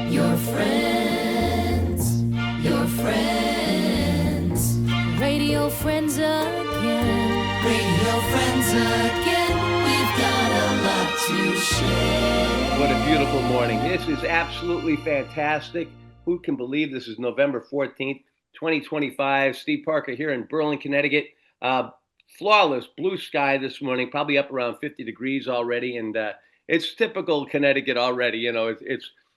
Your friends, your friends. Radio friends again. Radio friends again. We've got a lot to share. What a beautiful morning. This is absolutely fantastic. Who can believe this is November 14th, 2025. Steve Parker here in Berlin, Connecticut. Flawless blue sky this morning, probably up around 50 degrees already. And it's typical Connecticut already. You know,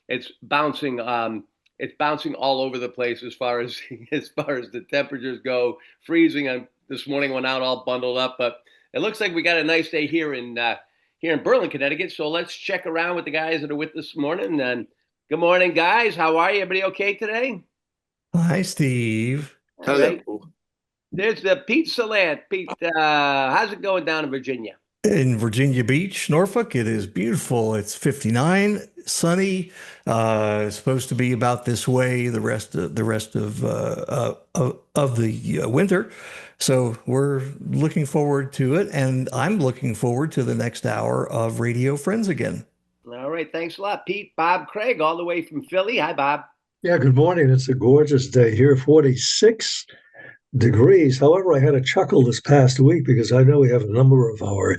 it's bouncing all over the place as far as the temperatures go. Freezing. This morning went out all bundled up, but it looks like we got a nice day here in Berlin, Connecticut. So let's check around with the guys that are with this morning. And good morning, guys. How are you? Everybody okay today? Hi, Steve. All right. There's the Pete Salant. Pete, how's it going down in Virginia? In Virginia Beach, Norfolk, it is beautiful. It's 59, sunny. It's supposed to be about this way the rest of the winter. So we're looking forward to it, and I'm looking forward to the next hour of Radio Friends again. All right, thanks a lot, Pete. Bob Craig, all the way from Philly. Hi, Bob. Yeah, good morning. It's a gorgeous day here, 46 degrees. However, I had a chuckle this past week because I know we have a number of our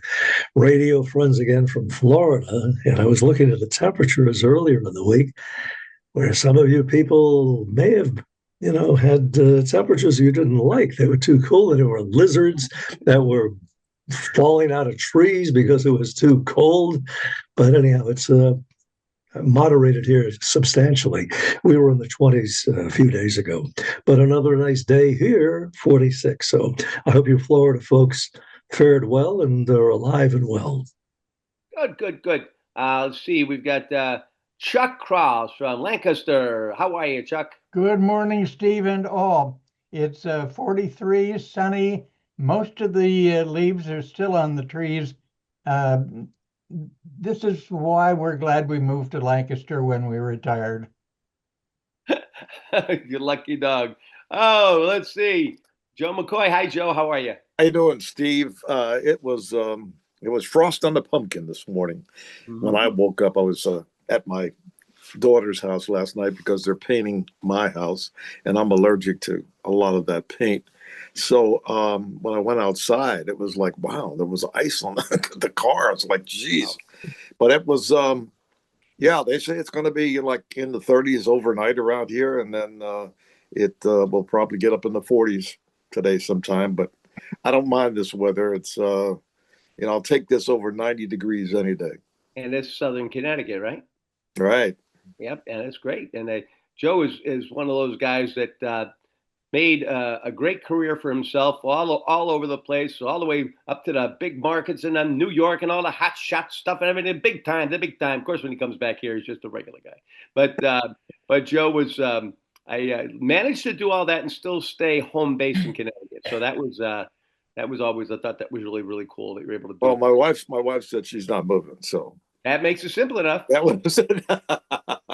radio friends again from Florida, and I was looking at the temperatures earlier in the week where some of you people may have had temperatures you didn't like. They were too cool, and there were lizards that were falling out of trees because it was too cold. But anyhow, it's moderated here substantially. We were in the 20s a few days ago, but another nice day here, 46. So I hope you Florida folks fared well and are alive and well. Good. Let's see. We've got Chuck Cross from Lancaster. How are you, Chuck? Good morning, Steve and all. It's 43, sunny. Most of the leaves are still on the trees. This is why we're glad we moved to Lancaster when we retired. You lucky dog. Oh, let's see. Joe McCoy. Hi, Joe. How are you? How you doing, Steve? It was frost on the pumpkin this morning. Mm-hmm. When I woke up, I was at my daughter's house last night because they're painting my house, and I'm allergic to a lot of that paint. So when I went outside, it was like, wow, there was ice on the car. I was like, geez. But it was, they say it's going to be like in the 30s overnight around here. And then it will probably get up in the 40s today sometime. But I don't mind this weather. It's, I'll take this over 90 degrees any day. And it's Southern Connecticut, right? Right. Yep. And it's great. And Joe is one of those guys that made a great career for himself all over the place, all the way up to the big markets in New York and all the hot shot stuff and everything. The big time. Of course, when he comes back here, he's just a regular guy. But Joe was. I managed to do all that and still stay home based in Connecticut. So that was always, I thought that was really, really cool that you were able to do. Well, my wife said she's not moving, so that makes it simple enough. That was it.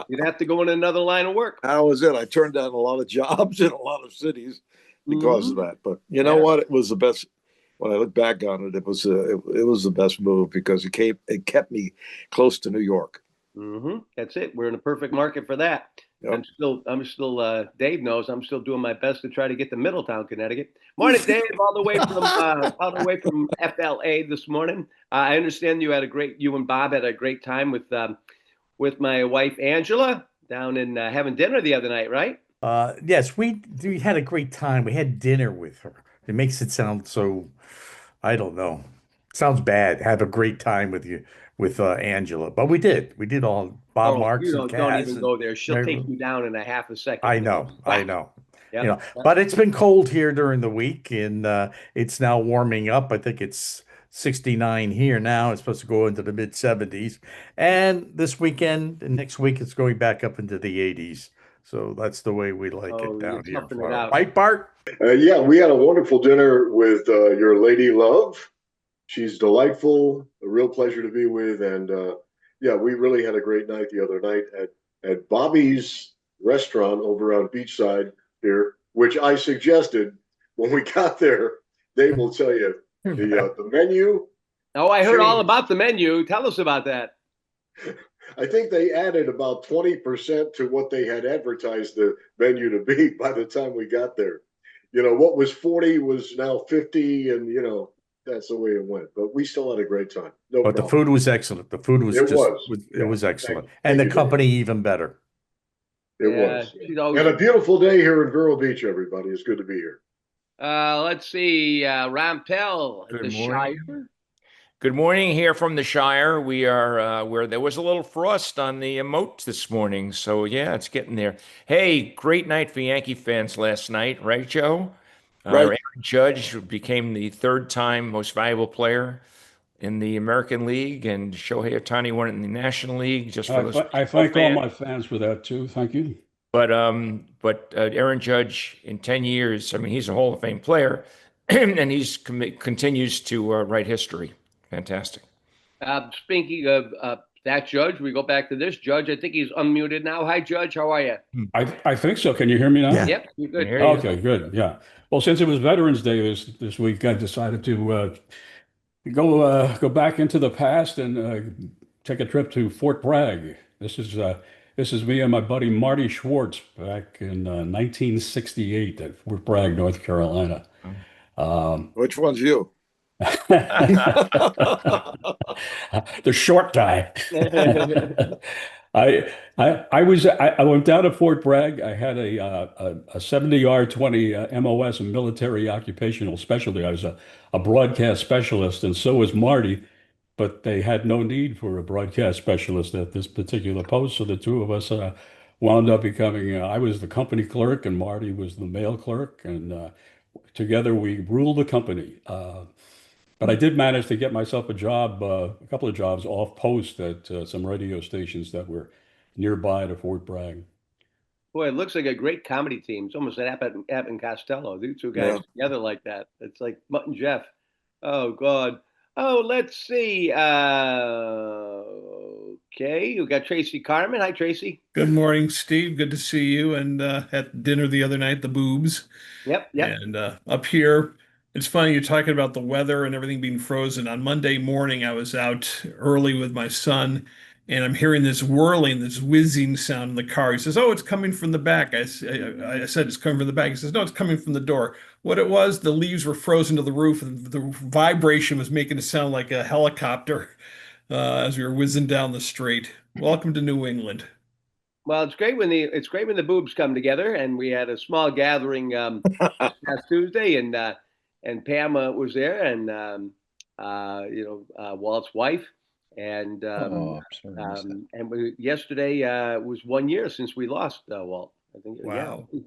You'd have to go in another line of work. That was it. I turned down a lot of jobs in a lot of cities because of that. But you know what? It was the best. When I look back on it, it was the best move because it kept me close to New York. Mm-hmm. That's it. We're in a perfect market for that. Yep. I'm still. Dave knows I'm still doing my best to try to get to Middletown, Connecticut. Morning, Dave, all the way from FLA this morning. I understand you and Bob had a great time with my wife Angela down in having dinner the other night, right? Yes, we had a great time. We had dinner with her. It makes it sound so, I don't know. Sounds bad. Have a great time with Angela, but we did. We did all Bob Marks and Cass. Don't even go there. She'll take you down in a half a second. I know. Yep. But it's been cold here during the week, and it's now warming up. I think it's 69 here now. It's supposed to go into the mid 70s, and this weekend and next week it's going back up into the 80s. So that's the way we like it down here. Right, Bart? Yeah, we had a wonderful dinner with your lady love. She's delightful, a real pleasure to be with. And we really had a great night the other night at Bobby's restaurant over on Beachside here, which I suggested when we got there. Dave will tell you the menu. Oh, I heard all about the menu. Tell us about that. I think they added about 20% to what they had advertised the venue to be by the time we got there. What was 40 was now 50, and that's the way it went. But we still had a great time. No But problem. the food was excellent. The food was It was excellent. Thank And the you, company even better. It was. And a beautiful day here in Vero Beach, everybody. It's good to be here. Let's see, Rampell, Good the morning. Shire. Good morning here from the Shire. We are where there was a little frost on the moat this morning. So, yeah, it's getting there. Hey, great night for Yankee fans last night, right, Joe? Right. Aaron Judge became the third-time most valuable player in the American League, and Shohei Ohtani won it in the National League. Just for those I thank all my fans for that too. Thank you. But Aaron Judge in 10 years, I mean, he's a Hall of Fame player, and he's continues to write history. Fantastic. Speaking of that Judge, we go back to this Judge. I think he's unmuted now. Hi, Judge. How are you? I think so. Can you hear me now? Yeah. Yep, you're good. Okay, good. Yeah. Well, since it was Veterans Day this week, I decided to go back into the past and take a trip to Fort Bragg. This is me and my buddy Marty Schwartz back in 1968 at Fort Bragg, North Carolina. Which one's you? The short guy. I went down to Fort Bragg. I had a 70R20 MOS, a military occupational specialty. I was a broadcast specialist, and so was Marty, but they had no need for a broadcast specialist at this particular post. So the two of us wound up becoming, I was the company clerk and Marty was the mail clerk, and together we ruled the company. But I did manage to get myself a job, a couple of jobs off post at some radio stations that were nearby to Fort Bragg. Boy, it looks like a great comedy team. It's almost an Abbott and Costello. These two guys together like that. It's like Mutt and Jeff. Oh, God. Oh, let's see. Okay, you got Tracy Carmen. Hi, Tracy. Good morning, Steve. Good to see you. And at dinner the other night, the boobs. Yep. And up here, it's funny you're talking about the weather and everything being frozen. On Monday morning, I was out early with my son, and I'm hearing this whirling, this whizzing sound in the car. He says, "Oh, it's coming from the back." I said, "It's coming from the back." He says, "No, it's coming from the door." What it was, the leaves were frozen to the roof, and the vibration was making it sound like a helicopter as we were whizzing down the street. Welcome to New England. Well, it's great when the boobs come together, and we had a small gathering last Tuesday, and Pam was there, and Walt's wife, and yesterday was 1 year since we lost Walt. I think. Wow. Yeah,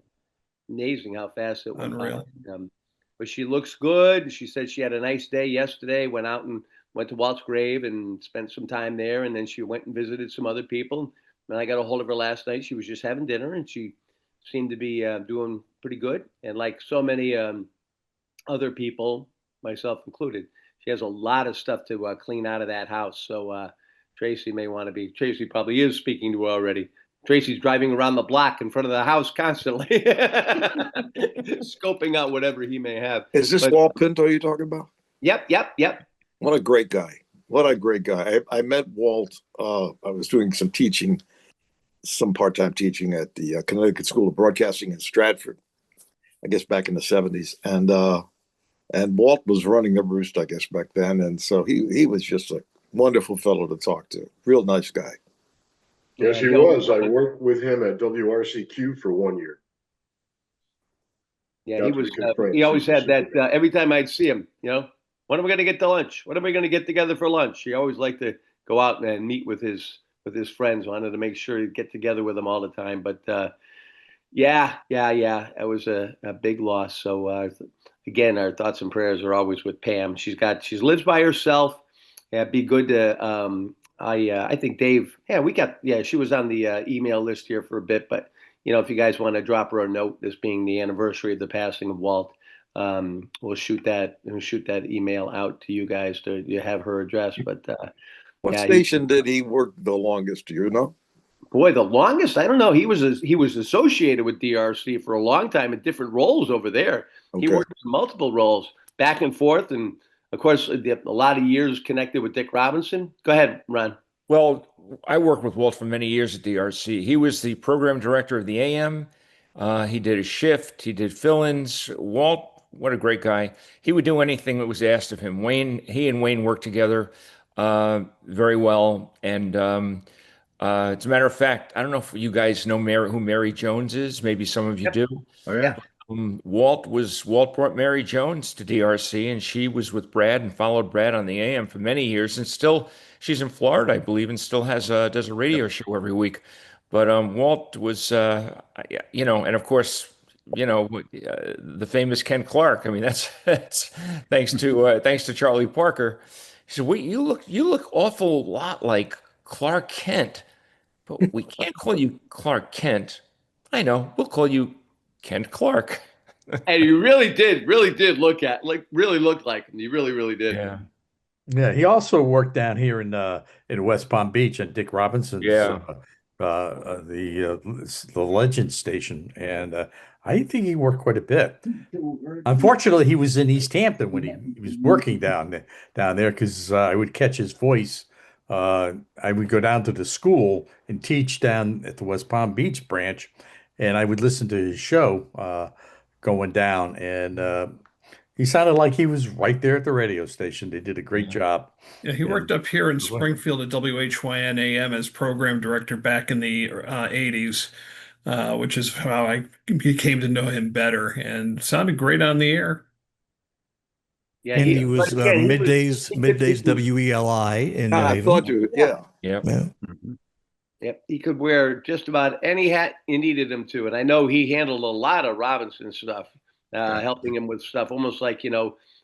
amazing how fast it went. Unreal. But she looks good. She said she had a nice day yesterday. Went to Walt's grave and spent some time there, and then she went and visited some other people. And I got a hold of her last night. She was just having dinner, and she seemed to be doing pretty good. And like so many other people, myself included, she has a lot of stuff to clean out of that house. So Tracy probably is speaking to her already. Tracy's driving around the block in front of the house constantly, scoping out whatever he may have. Is this Walt Pinto you're talking about? Yep. What a great guy. What a great guy. I met Walt. I was doing some teaching, some part-time teaching at the Connecticut School of Broadcasting in Stratford, I guess back in the 70s. And Walt was running the roost, I guess, back then. And so he was just a wonderful fellow to talk to. Real nice guy. Yes, he was. I worked with him at WRCQ for 1 year. Yeah, he was. He always had that. Every time I'd see him, when are we going to get to lunch? When are we going to get together for lunch? He always liked to go out and meet with his friends. Wanted to make sure he'd get together with them all the time. But yeah, it was a big loss. So again, our thoughts and prayers are always with Pam. She lives by herself. Yeah, it'd be good to. I think Dave. Yeah, she was on the email list here for a bit. But if you guys want to drop her a note, this being the anniversary of the passing of Walt, we'll shoot that email out to you guys to have her address. But what station did he work the longest? Do you know? Boy, the longest, I don't know. He was associated with DRC for a long time in different roles over there. Okay. He worked multiple roles back and forth, and of course, a lot of years connected with Dick Robinson. Go ahead, Ron. Well, I worked with Walt for many years at DRC. He was the program director of the AM. He did a shift. He did fill-ins. Walt, what a great guy. He would do anything that was asked of him. He and Wayne worked together very well. And as a matter of fact, I don't know if you guys know who Mary Jones is. Maybe some of you do. Oh yeah. Walt brought Mary Jones to DRC, and she was with Brad and followed Brad on the AM for many years, and still she's in Florida, I believe, and still does a radio show every week. But Walt was, and of course, the famous Ken Clark. I mean, that's thanks to Charlie Parker. He said, "Wait, you look awful lot like Clark Kent, but we can't call you Clark Kent. I know, we'll call you Kent Clark." And you really did really look like him. You really did. Yeah. Yeah, he also worked down here in West Palm Beach at Dick Robinson's the Legend station, and I think he worked quite a bit. Unfortunately, he was in East Hampton when he was working down there because I would catch his voice. I would go down to the school and teach down at the West Palm Beach branch, and I would listen to his show going down, and he sounded like he was right there at the radio station. They did a great job. Yeah, he worked up here in Springfield at WHYN AM as program director back in the 80s, which is how I came to know him better, and sounded great on the air. Yeah, and he was middays WELI. And I thought you, yeah. Yep. Yep. He could wear just about any hat you needed him to. And I know he handled a lot of Robinson stuff, helping him with stuff, almost like,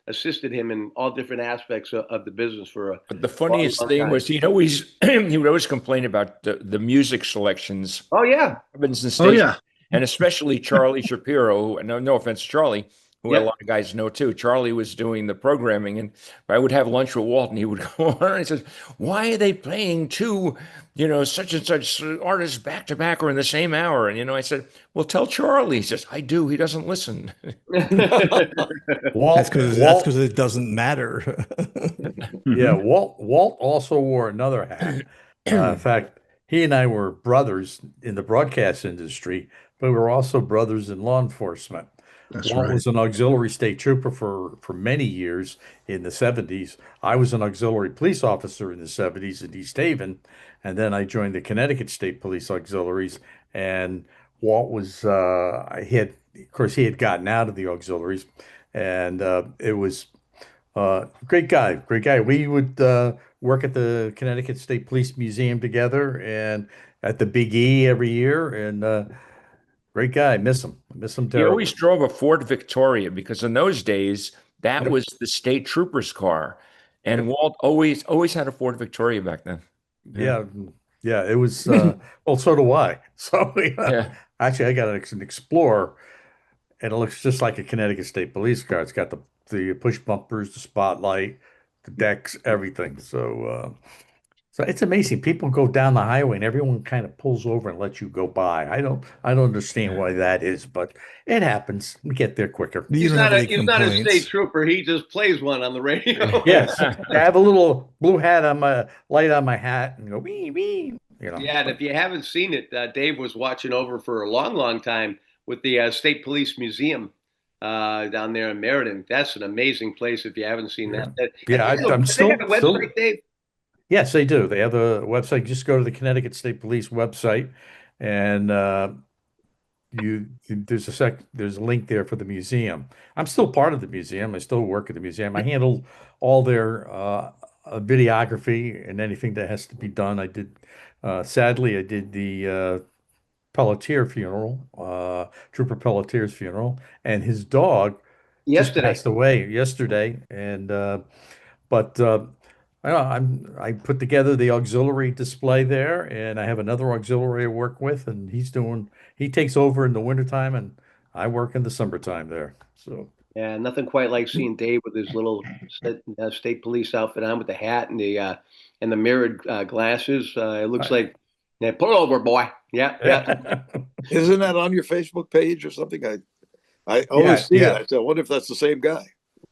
assisted him in all different aspects of the business for a But the funniest thing was he would always complain about the music selections. Oh, yeah. Robinson Station, and especially Charlie Shapiro, who, no offense, Charlie, who a lot of guys know too. Charlie was doing the programming, and I would have lunch with Walt, and he would go on and he says, "Why are they playing two, such and such artists back to back or in the same hour?" And I said, "Well, tell Charlie." He says, "I do. He doesn't listen." That's because it doesn't matter. Yeah, Walt also wore another hat. In fact, he and I were brothers in the broadcast industry, but we were also brothers in law enforcement. Walt was an auxiliary state trooper for many years in the 70s. I was an auxiliary police officer in the 70s in East Haven, and then I joined the Connecticut State Police Auxiliaries. And Walt was, he had gotten out of the auxiliaries, and it was great guy. We would work at the Connecticut State Police Museum together and at the Big E every year, and great guy. Miss him terribly. He always drove a Ford Victoria because in those days that was the state trooper's car, and Walt always had a Ford Victoria back then. Yeah. It was. Well, so do I. So actually, I got an Explorer, and it looks just like a Connecticut State Police car. It's got the push bumpers, the spotlight, the decks, everything. So it's amazing. People go down the highway and everyone kind of pulls over and lets you go by. I don't understand why that is, but it happens. We get there quicker. He's not a state trooper. He just plays one on the radio. Yes. I have a little blue hat on my light on my hat and go wee wee. Yeah, and if you haven't seen it, Dave was watching over for a long time with the State Police Museum down there in Meriden. That's an amazing place if you haven't seen that. I'm still. They have a website, Dave? Yes, they do. They have a website. Just go to the Connecticut State Police website, and there's a link there for the museum. I'm still part of the museum. I still work at the museum. I handle all their videography and anything that has to be done. I did. Sadly, I did the Pelletier funeral, Trooper Pelletier's funeral, and his dog just passed away yesterday. And but. I put together the auxiliary display there, and I have another auxiliary I work with, and he takes over in the wintertime, and I work in the summertime there. So yeah, nothing quite like seeing Dave with his little state police outfit on with the hat and the mirrored glasses. It looks like, pull over, boy. Yeah. Isn't that on your Facebook page or something? I always see it. I wonder if that's the same guy.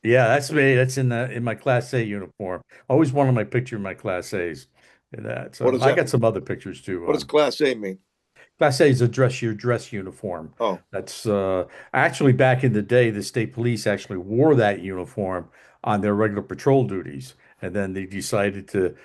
Yeah, that's me. That's in my Class A uniform. Always wanted my picture in my Class A's. in that. What So does I that got mean? some other pictures too. What does Class A mean? Class A is a dress uniform. Oh, That's actually back in the day, the state police actually wore that uniform on their regular patrol duties, and then they decided to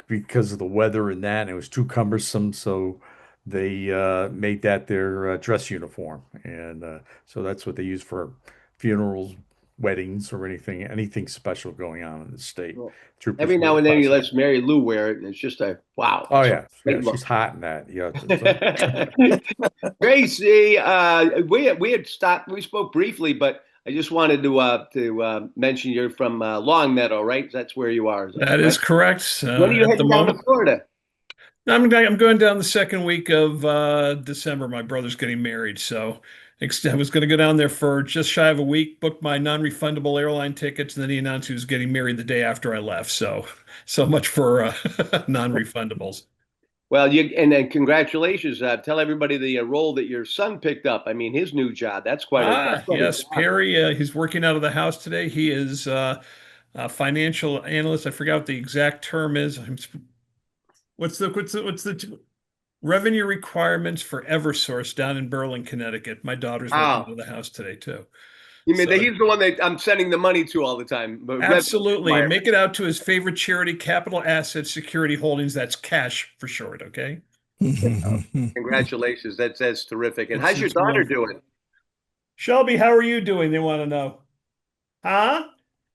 because of the weather and that, and it was too cumbersome, so they made that their dress uniform, and so that's what they use for funerals, weddings, or anything special going on in the state. Well, Troopers every now wear and then he Class A. lets Mary Lou wear it, and it's just a wow. Oh It's a yeah, great she's look. hot in that. Yeah, Gracie, we had stopped. We spoke briefly, but I just wanted to mention you're from Long Meadow, right? That's where you are. Is that That is correct? correct. When are you At the heading down to moment, Florida? I'm going down the second week of December. My brother's getting married, so I was going to go down there for just shy of a week, book my non-refundable airline tickets, and then he announced he was getting married the day after I left. So much for non-refundables. Well, and then congratulations. Tell everybody the role that your son picked up. I mean, his new job. That's quite a Yes, job. Perry. He's working out of the house today. He is a financial analyst. I forgot what the exact term is. What's the revenue requirements for EverSource down in Berlin, Connecticut? My daughter's working out Wow. of the house today too. You mean that So he's the one that I'm sending the money to all the time? But absolutely, and make it out to his favorite charity, Capital Asset Security Holdings. That's cash for short. Okay. Congratulations. That's terrific. And how's your It's daughter wonderful. doing? Shelby, how are you doing? They want to know. Huh?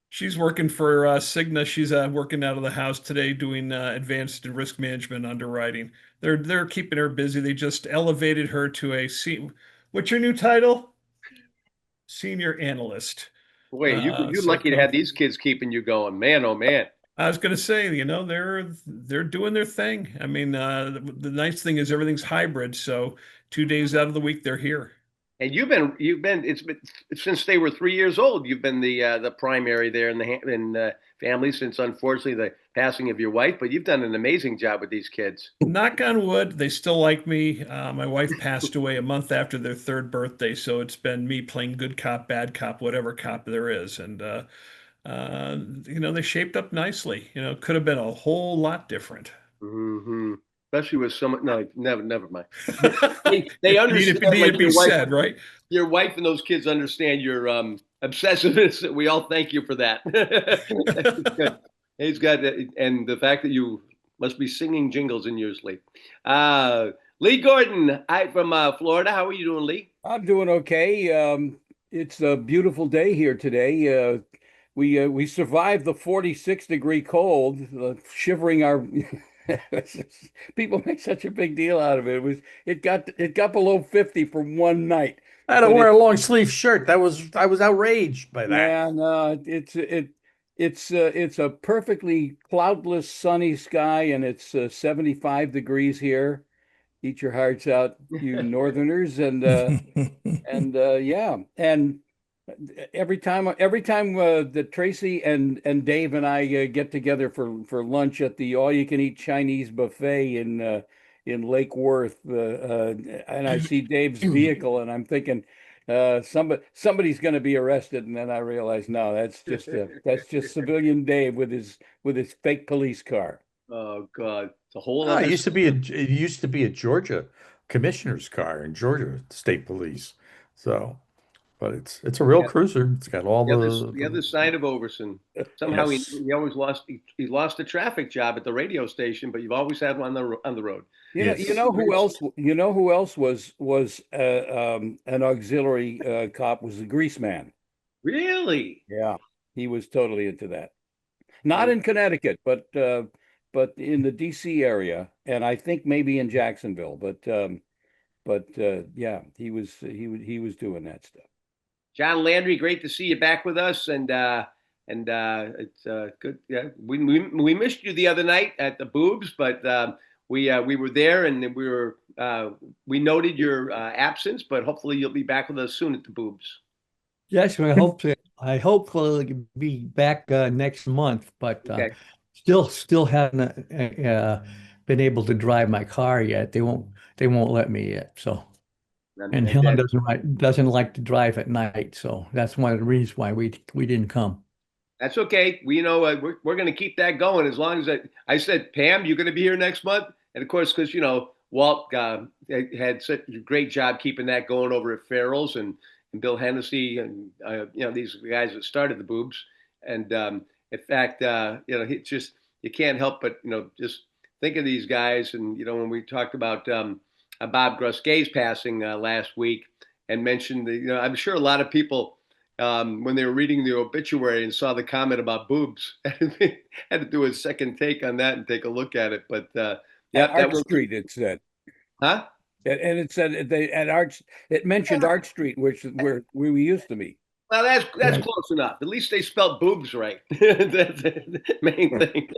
She's working for Cigna. She's working out of the house today, doing advanced risk management underwriting. They're keeping her busy. They just elevated her to what's your new title? Senior analyst. Boy, you're So lucky to have these kids keeping you going. Man, oh man. I was going to say, they're doing their thing. I mean, the nice thing is everything's hybrid. So 2 days out of the week they're here. And you've been it's been since they were 3 years old. You've been the primary there in the family since unfortunately the passing of your wife. But you've done an amazing job with these kids. Knock on wood, they still like me. My wife passed away a month after their third birthday, so it's been me playing good cop, bad cop, whatever cop there is. And they shaped up nicely. It could have been a whole lot different. Mm-hmm. Especially with someone. No, never mind. They understand. Need to be said, right? Your wife and those kids understand your obsessiveness. We all thank you for that. Good. He's got, and the fact that you must be singing jingles in your sleep. Lee Gordon, hi from Florida. How are you doing, Lee? I'm doing okay. It's a beautiful day here today. We survived the 46-degree cold, shivering our. People make such a big deal out of it. It got below 50 for one night. I had to wear a long sleeve shirt. I was outraged by that. Yeah, no, it's a perfectly cloudless, sunny sky, and it's 75 degrees here. Eat your hearts out, you Northerners, and yeah, and every time that Tracy and Dave and I get together for lunch at the all-you-can-eat Chinese buffet in Lake Worth, and I see Dave's vehicle, and I'm thinking somebody's going to be arrested, and then I realize no, that's just civilian Dave with his fake police car. Oh God, it's a whole. It used to be a Georgia commissioner's car in Georgia State Police. So. But it's a real cruiser. It's got all the other side of Overson. Somehow Yes. he always lost. He lost a traffic job at the radio station, but you've always had one on the road. Yes. You know who else? You know who else was an auxiliary cop was the Grease Man. Really? Yeah, he was totally into that. Not in Connecticut, but in the D.C. area, and I think maybe in Jacksonville. But yeah, he was doing that stuff. John Landry, great to see you back with us, and it's good. Yeah, we missed you the other night at the Boobs, but we were there, and we noted your absence, but hopefully you'll be back with us soon at the Boobs. Yes, I hope we'll be back next month, but Okay. still haven't been able to drive my car yet. They won't let me yet. So. And Helen doesn't like to drive at night, so that's one of the reasons why we didn't come. That's okay. We're going to keep that going as long as I said, Pam, you're going to be here next month. And of course, because, Walt had such a great job keeping that going over at Farrell's and Bill Hennessy and, these guys that started the Boobs. And in fact, it's just, you can't help but, just think of these guys. And, when we talked about Bob Gruske's passing last week and mentioned, I'm sure a lot of people, when they were reading the obituary and saw the comment about boobs, had to do a second take on that and take a look at it. But yeah, Art Street, it said. Huh? And it said at Arch. It mentioned Art Street, which is where we used to meet. Well, that's close enough. At least they spelled boobs right. That's the main thing.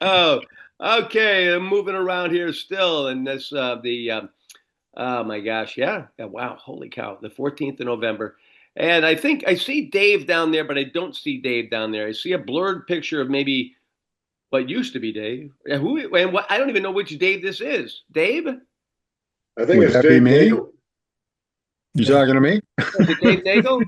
Oh, okay. I'm moving around here still, and this oh my gosh, yeah, wow, holy cow, the 14th of November. And I think I see Dave down there, but I don't see Dave down there. I see a blurred picture of maybe what used to be Dave. Who and what? I don't even know which Dave this is. Dave? I think it's Dave Nagel. You talking to me? Is it Dave Nagel?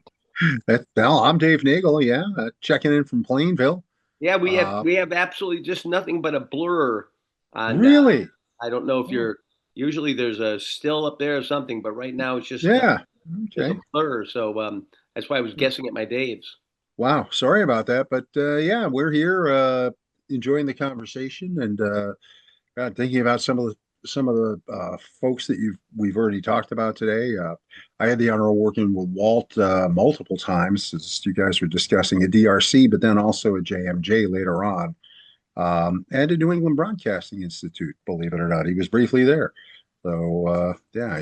Well, I'm Dave Nagel. Yeah, checking in from Plainville. Yeah, we have absolutely just nothing but a blur on. Really? I don't know if you're. Usually there's a still up there or something, but right now it's just okay. Just a blur. So that's why I was guessing at my Daves. Wow, sorry about that, but yeah, we're here enjoying the conversation and God, thinking about some of the folks that we've already talked about today. I had the honor of working with Walt multiple times, as you guys were discussing at DRC, but then also at JMJ later on. And at New England Broadcasting Institute, believe it or not. He was briefly there. So, yeah,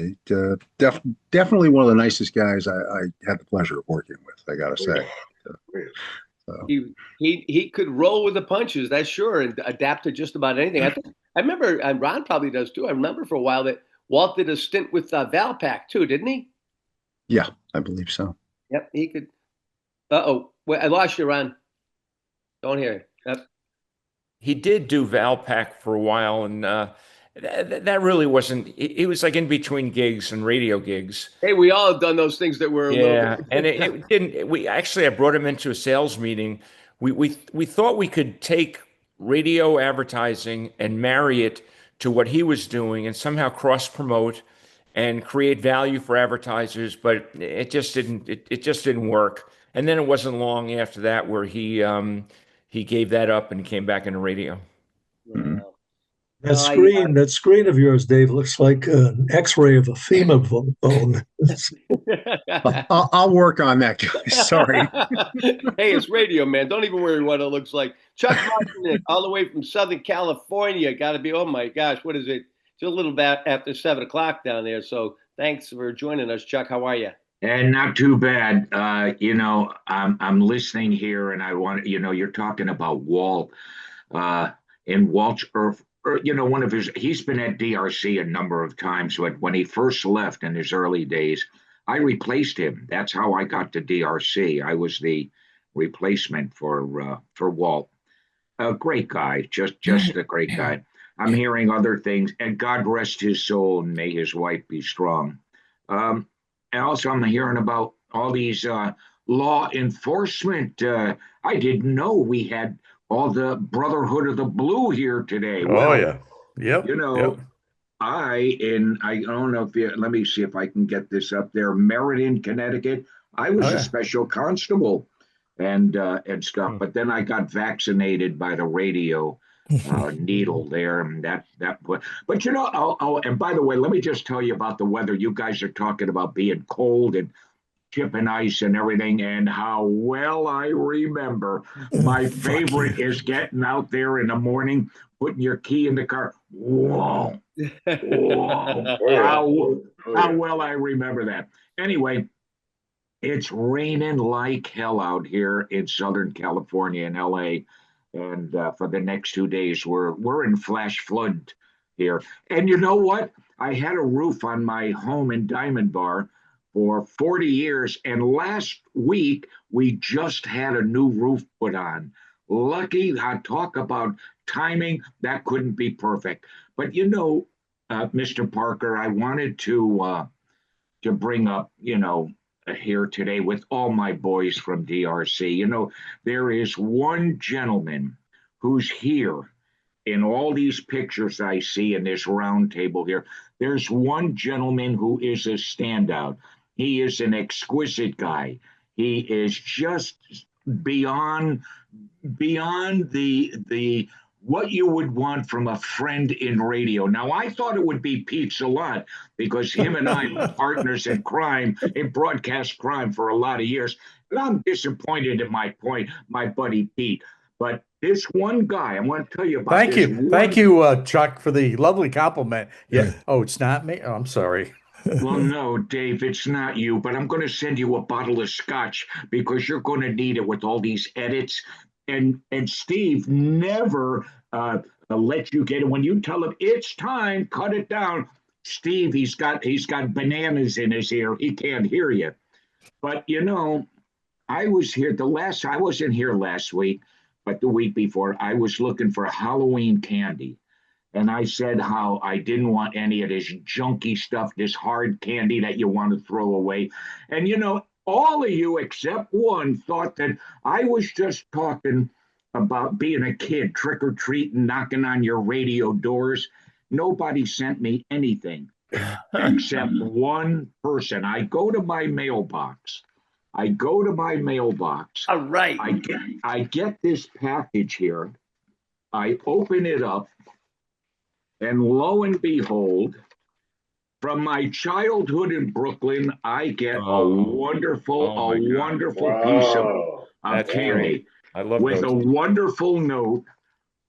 definitely one of the nicest guys I had the pleasure of working with, I got to say. So. He could roll with the punches, that's sure, and adapt to just about anything. I remember, and Ron probably does too, I remember for a while that Walt did a stint with Valpak too, didn't he? Yeah, I believe so. Yep, he could. Uh-oh, wait, I lost you, Ron. Don't hear it. Yep. He did do Valpak for a while, and that really wasn't. It was like in between gigs and radio gigs. Hey, we all have done those things that were a little bit. And it didn't. I brought him into a sales meeting. We thought we could take radio advertising and marry it to what he was doing and somehow cross promote and create value for advertisers, but it just didn't. It just didn't work. And then it wasn't long after that where he gave that up and came back into radio. Mm-hmm. That screen of yours, Dave, looks like an X-ray of a femur bone. I'll work on that, guys. Sorry. Hey, it's radio, man. Don't even worry what it looks like. Chuck Martin, all the way from Southern California. Got to be. Oh my gosh, what is it? It's a little bit after 7:00 down there. So thanks for joining us, Chuck. How are you? And not too bad. I'm listening here, and I want you're talking about Walt, in Walt's one of he's been at DRC a number of times, but when he first left in his early days, I replaced him. That's how I got to DRC. I was the replacement for Walt. A great guy, just a great guy. I'm hearing other things, and God rest his soul, and may his wife be strong. And also, I'm hearing about all these law enforcement. I didn't know we had all the Brotherhood of the Blue here today. Yeah. Yep. I don't know if let me see if I can get this up there. Meriden, Connecticut. I was a special constable and stuff, but then I got vaccinated by the radio needle there, and that but and by the way, let me just tell you about the weather. You guys are talking about being cold and chip and ice and everything, and how well I remember. My favorite is getting out there in the morning, putting your key in the car. Whoa. How well I remember that. Anyway, it's raining like hell out here in Southern California and LA. And for the next 2 days, we're in flash flood here. And you know what? I had a roof on my home in Diamond Bar for 40 years. And last week, we just had a new roof put on. Lucky, I talk about timing, that couldn't be perfect. But Mr. Parker, I wanted to bring up, here today with all my boys from DRC. You know, there is one gentleman who's here in all these pictures I see in this round table here. There's one gentleman who is a standout. He is an exquisite guy. He is just beyond the what you would want from a friend in radio. Now, I thought it would be Pete Salat because him and I were partners in crime, in broadcast crime for a lot of years. And I'm disappointed in my buddy Pete. But this one guy, I want to tell you about. Thank you, Chuck, for the lovely compliment. Yeah. Oh, it's not me. Oh, I'm sorry. Well, no, Dave, it's not you, but I'm going to send you a bottle of scotch because you're going to need it with all these edits. And Steve never lets you get it. When you tell him it's time, cut it down. Steve, he's got bananas in his ear. He can't hear you. But you know, I wasn't here last week, but the week before, I was looking for Halloween candy. And I said how I didn't want any of this junky stuff, this hard candy that you want to throw away. And you know, all of you except one thought that I was just talking about being a kid, trick or treating, knocking on your radio doors. Nobody sent me anything except one person. I go to my mailbox. All right. I get this package here. I open it up. And lo and behold, from my childhood in Brooklyn, I get a wonderful piece of candy. I love with those. a wonderful note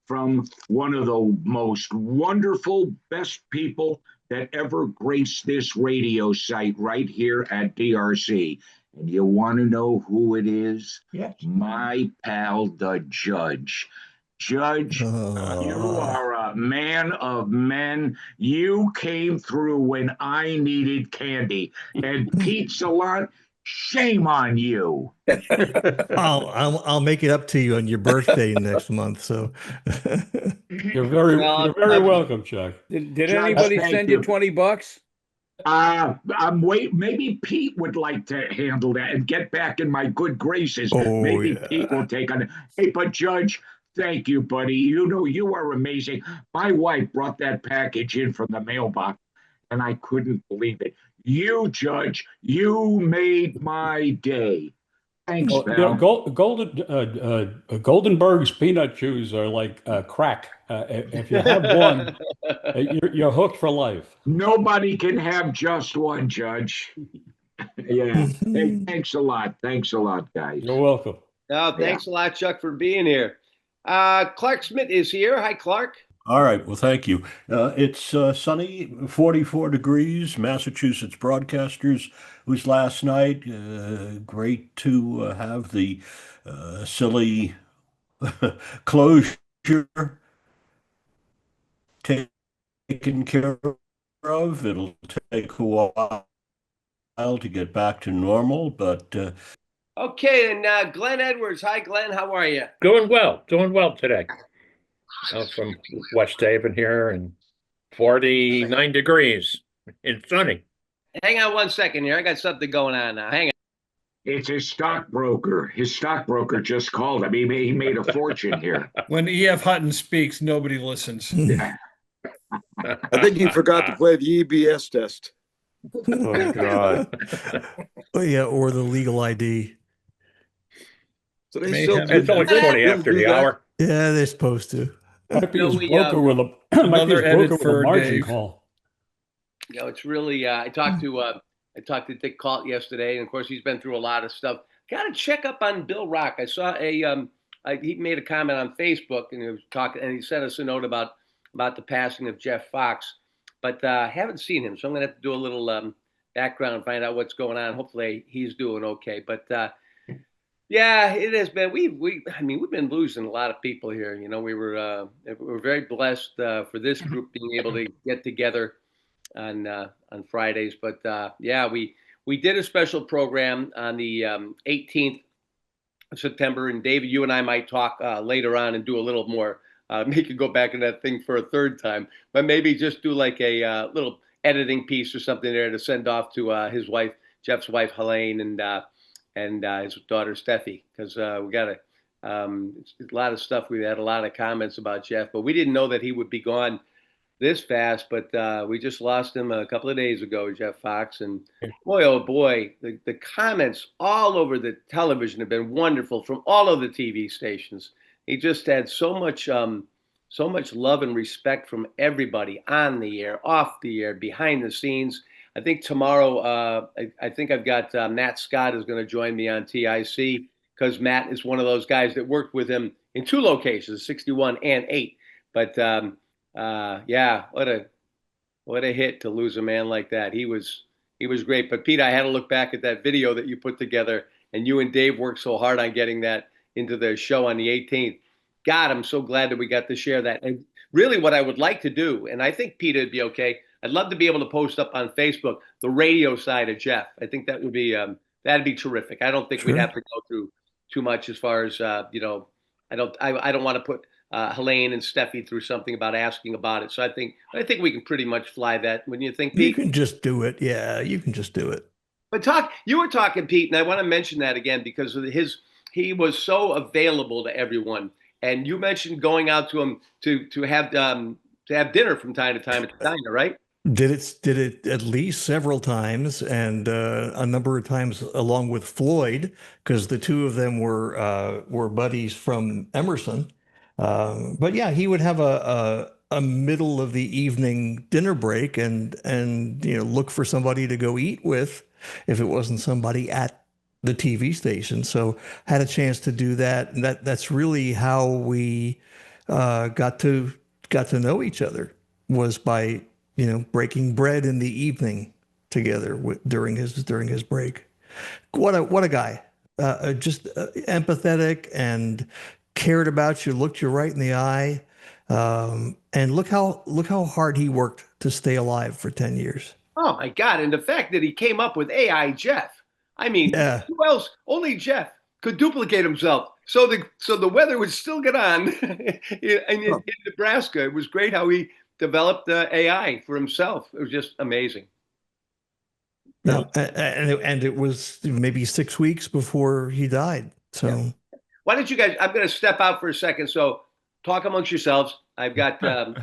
from one of the most wonderful, best people that ever graced this radio site right here at DRC. And you want to know who it is? Yes. My pal, the Judge. Judge, you are a man of men. You came through when I needed candy. And Pete Salat, shame on you. I'll make it up to you on your birthday next month. So you're very welcome, Chuck. Did anybody send you $20? I'm wait. Maybe Pete would like to handle that and get back in my good graces. Maybe Pete will take on it. Hey, but Judge, thank you, buddy. You know, you are amazing. My wife brought that package in from the mailbox, and I couldn't believe it. You, Judge, you made my day. Thanks, Well, pal. Goldenberg's peanut chews are like crack. If you have one, you're hooked for life. Nobody can have just one, Judge. Yeah. Hey, thanks a lot. Thanks a lot, guys. You're welcome. Thanks a lot, Chuck, for being here. Clark Smith is here. Hi, Clark. All right. Well, thank you. It's sunny, 44 degrees. Massachusetts broadcasters was last night. Great to have the silly closure taken care of. It'll take a while to get back to normal, but okay, and Glenn Edwards. Hi, Glenn. How are you? Doing well today. From West Haven here, and 49 degrees. It's sunny. Hang on one second here. I got something going on now. Hang on. It's his stockbroker. His stockbroker just called him. He made a fortune here. When E.F. Hutton speaks, nobody listens. I think he forgot to play the EBS test. Oh, God. Oh, yeah, or the legal ID. So it's only 20 after the hour. Yeah, they're supposed to. Might be his broker with a margin call. You know, it's really. I talked to Dick Calt yesterday, and of course he's been through a lot of stuff. Got to check up on Bill Rock. I saw he made a comment on Facebook, and he was talking, and he sent us a note about the passing of Jeff Fox, but haven't seen him, so I'm gonna have to do a little background, find out what's going on. Hopefully he's doing okay, but. Yeah, it has been. We've been losing a lot of people here. You know, we're very blessed for this group being able to get together on Fridays. But yeah, we did a special program on the 18th of September, and David, you and I might talk later on and do a little more. Make it go back in that thing for a third time, but maybe just do like a little editing piece or something there to send off to his wife Jeff's wife Helene and his daughter Steffi, because we got a lot of stuff. We had a lot of comments about Jeff, but we didn't know that he would be gone this fast. But we just lost him a couple of days ago, Jeff Fox, and boy, oh boy, the comments all over the television have been wonderful from all of the TV stations. He just had so much love and respect from everybody on the air, off the air, behind the scenes. I think tomorrow, I think I've got Matt Scott is going to join me on TIC, because Matt is one of those guys that worked with him in 2 locations, 61 and 8. But yeah, what a hit to lose a man like that. He was great. But Pete, I had to look back at that video that you put together, and you and Dave worked so hard on getting that into the show on the 18th. God, I'm so glad that we got to share that. And really what I would like to do, and I think Pete would be okay, I'd love to be able to post up on Facebook the radio side of Jeff. I think that would be that'd be terrific. I don't think we'd have to go through too much as far as I don't want to put Helene and Steffi through something about asking about it. So I think we can pretty much fly that. When you think, Pete? You can just do it. Yeah, you can just do it. But you were talking, Pete, and I want to mention that again because of he was so available to everyone. And you mentioned going out to him to have dinner from time to time at the diner, right? Did it at least several times, and a number of times along with Floyd, because the two of them were buddies from Emerson. But yeah, he would have a middle of the evening dinner break, and look for somebody to go eat with if it wasn't somebody at the TV station. So had a chance to do that, and that's really how we got to know each other, was by breaking bread in the evening together during his break. What a guy! Just empathetic and cared about you, looked you right in the eye, and look how hard he worked to stay alive for 10 years. Oh my God! And the fact that he came up with AI Jeff. I mean, who else? Only Jeff could duplicate himself. So the weather would still get on in Nebraska. It was great how he developed AI for himself. It was just amazing. No, and it was maybe 6 weeks before he died. So why don't you guys? I'm going to step out for a second. So talk amongst yourselves. I've got a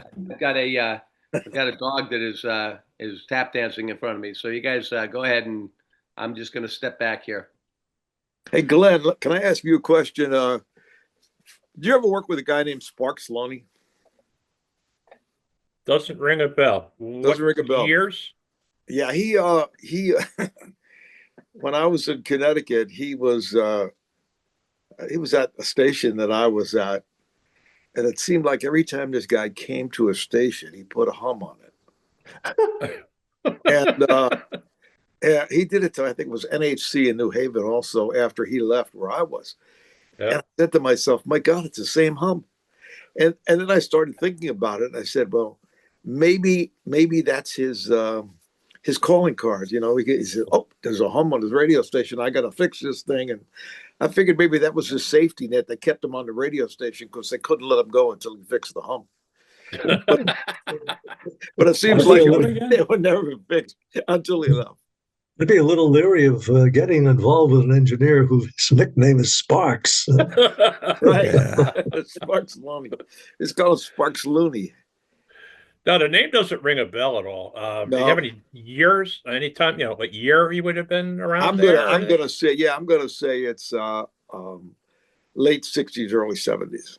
dog that is tap dancing in front of me. So you guys go ahead, and I'm just going to step back here. Hey, Glenn, can I ask you a question? Did you ever work with a guy named Sparks Loney? Doesn't ring a bell. Doesn't ring a bell. Years? Yeah, he when I was in Connecticut, he was at a station that I was at, and it seemed like every time this guy came to a station, he put a hum on it. And he did it to, I think it was NHC in New Haven also, after he left where I was. Yep. And I said to myself, my God, it's the same hum. And then I started thinking about it, and I said, well, maybe that's his calling card. He said, oh, there's a hum on his radio station. I got to fix this thing. And I figured maybe that was his safety net that kept him on the radio station, because they couldn't let him go until he fixed the hum. But it seems like it would never be fixed until he left. I'd be a little leery of getting involved with an engineer whose nickname is Sparks. Right. Yeah. Sparks Looney. It's called Sparks Looney. No, the name doesn't ring a bell at all. Do you have any years, any time, what year he would have been around? I'm gonna say it's late 60s, early 70s.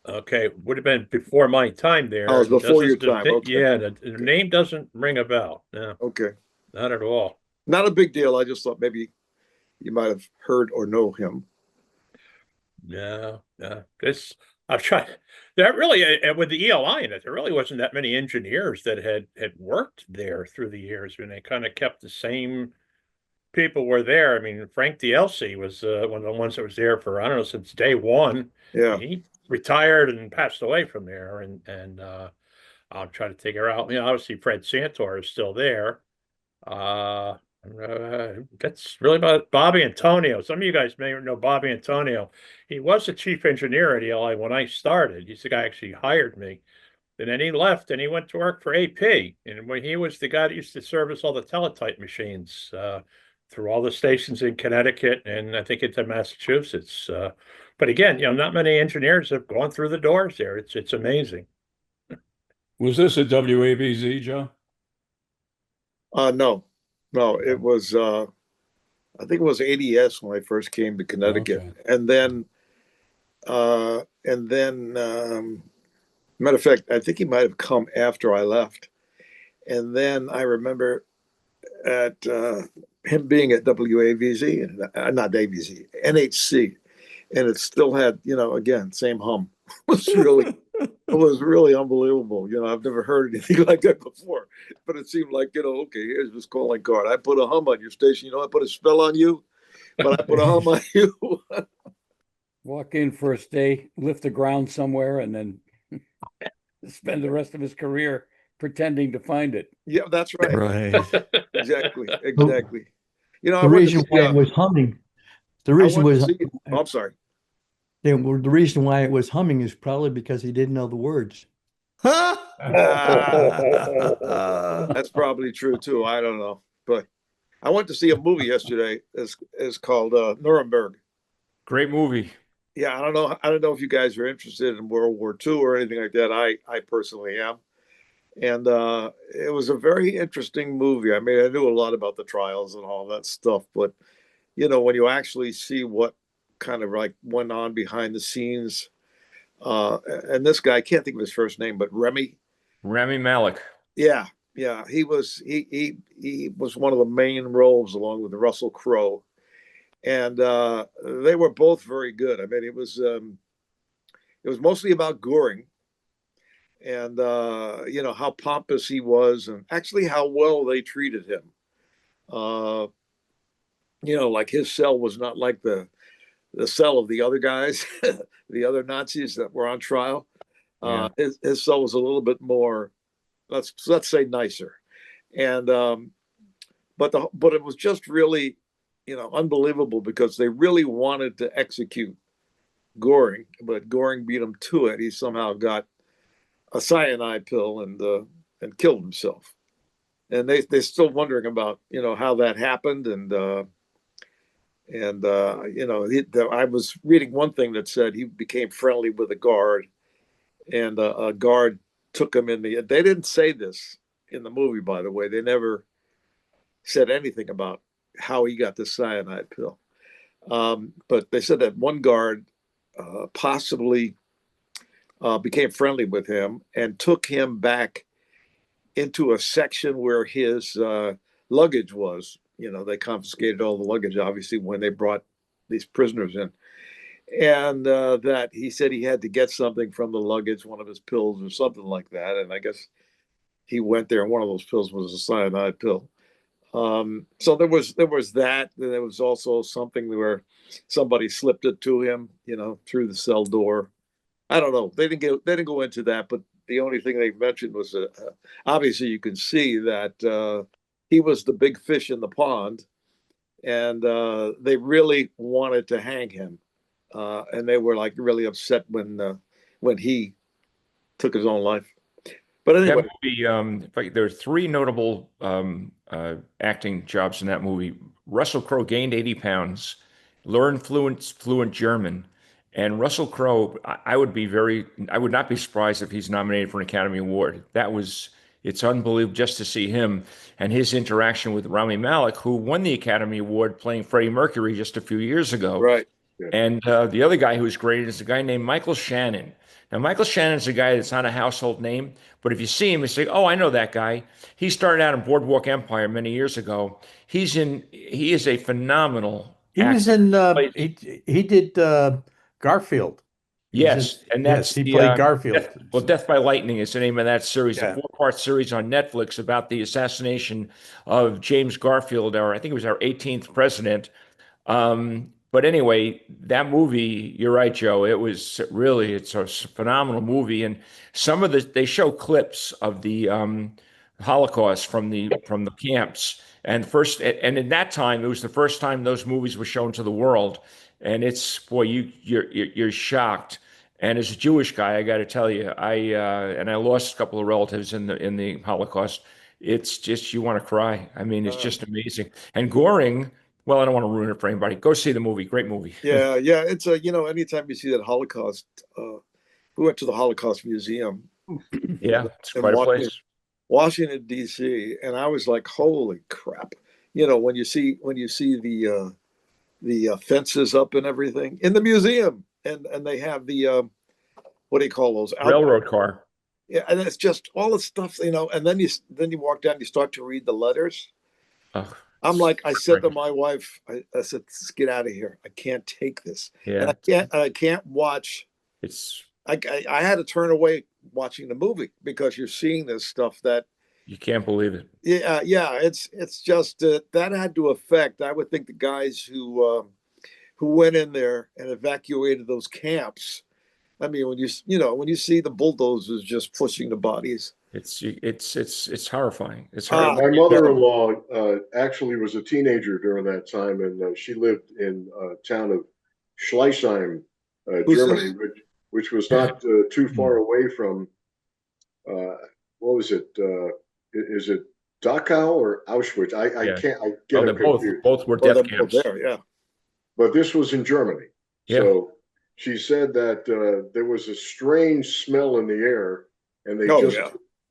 Okay, would have been before my time there. Oh, it was before your time. Okay. Yeah, the name doesn't ring a bell. No. Okay. Not at all. Not a big deal. I just thought maybe you might have heard or know him. Yeah. I've tried. That really, with the ELI in it, there really wasn't that many engineers that had worked there through the years. When they kind of kept the same people were there. I mean, Frank DLC was one of the ones that was there for, I don't know, since day one. Yeah. He retired and passed away from there, and I'll try to figure out. Obviously Fred Santor is still there. That's really about Bobby Antonio. Some of you guys may know Bobby Antonio. He was the chief engineer at ELI when I started. He's the guy who actually hired me. And then he left and he went to work for AP. And when he was the guy that used to service all the teletype machines through all the stations in Connecticut and I think into Massachusetts. But again, not many engineers have gone through the doors there. It's amazing. Was this a WAVZ, Joe? No, it was. I think it was ADS when I first came to Connecticut, Okay. and then, matter of fact, I think he might have come after I left, and then I remember at him being at WAVZ and not AVZ, NHC, and it still had, again, same hum. It was really unbelievable. I've never heard anything like that before. But it seemed like, okay, here's this calling card. I put a hum on your station. I put a spell on you, but I put a hum on you. Walk in for a stay, lift the ground somewhere, and then spend the rest of his career pretending to find it. Yeah, that's right. Right. Exactly. The reason why it was humming, the reason was, I'm sorry. the reason why it was humming is probably because he didn't know the words. That's probably true too. I don't know, but I went to see a movie yesterday. It's called Nuremberg. Great movie. Yeah, I don't know. I don't know if you guys are interested in World War II or anything like that. I personally am, and it was a very interesting movie. I mean, I knew a lot about the trials and all that stuff, but when you actually see what kind of like went on behind the scenes, and this guy, I can't think of his first name, but Rami Malek. Yeah, he was one of the main roles along with Russell Crowe, and they were both very good. I mean, it was mostly about Goring, and how pompous he was, and actually how well they treated him. Like his cell was not like the cell of the other guys, the other Nazis that were on trial. His cell was a little bit more, let's say, nicer, and but it was just really, unbelievable because they really wanted to execute Goring, but Goring beat him to it. He somehow got a cyanide pill and killed himself, and they're still wondering about how that happened, and I was reading one thing that said he became friendly with a guard, and a guard took him in the. They didn't say this in the movie, by the way. They never said anything about how he got the cyanide pill, but they said that one guard possibly became friendly with him and took him back into a section where his luggage was. They confiscated all the luggage, obviously, when they brought these prisoners in. And that he said he had to get something from the luggage, one of his pills or something like that. And I guess he went there, and one of those pills was a cyanide pill. So there was that. There was also something where somebody slipped it to him, through the cell door. I don't know. They didn't go into that, but the only thing they mentioned was obviously you can see that he was the big fish in the pond, and they really wanted to hang him, and they were like really upset when he took his own life. But anyway, that movie, there are three notable acting jobs in that movie. Russell Crowe gained 80 pounds, learned fluent German, and Russell Crowe, I would not be surprised if he's nominated for an Academy Award. It's unbelievable just to see him and his interaction with Rami Malek, who won the Academy Award playing Freddie Mercury just a few years ago. Right. And the other guy who's great is a guy named Michael Shannon. Now, Michael Shannon's a guy that's not a household name, but if you see him, you say, "Oh, I know that guy." He started out in Boardwalk Empire many years ago. He is a phenomenal He was actor. he did Garfield. Yes, and that's he played Garfield. Death by Lightning is the name of that series, Yeah. a four-part series on Netflix about the assassination of James Garfield, I think it was our 18th president. But anyway, that movie, you're right, Joe. It's a phenomenal movie, and they show clips of the Holocaust from the camps, and in that time, it was the first time those movies were shown to the world, and you're shocked. And as a Jewish guy, I got to tell you, I lost a couple of relatives in the Holocaust. It's just, you want to cry. I mean, it's just amazing. And Goring, Well, I don't want to ruin it for anybody. Go see the movie. Great movie. Yeah, yeah. It's a, anytime you see that Holocaust, we went to the Holocaust Museum Yeah, it's in quite a place. Washington D.C., and I was like, "Holy crap!" When you see the fences up and everything in the museum, and they have the what do you call those? Railroad car. Yeah, and it's just all the stuff, and then you walk down, you start to read the letters. Oh, I'm like, I said to my wife, I said, "Let's get out of here. I can't take this." Yeah. And I can't watch. I had to turn away watching the movie because you're seeing this stuff that you can't believe it. Yeah. It's just that had to affect. I would think the guys who went in there and evacuated those camps. I mean, when you see the bulldozers just pushing the bodies, it's horrifying. It's My mother-in-law actually was a teenager during that time, and she lived in a town of Schleißheim, Germany, which was not too far away from what was it? Is it Dachau or Auschwitz? I get it confused. Both were death camps. There, yeah. But this was in Germany. Yeah. So she said that there was a strange smell in the air, and they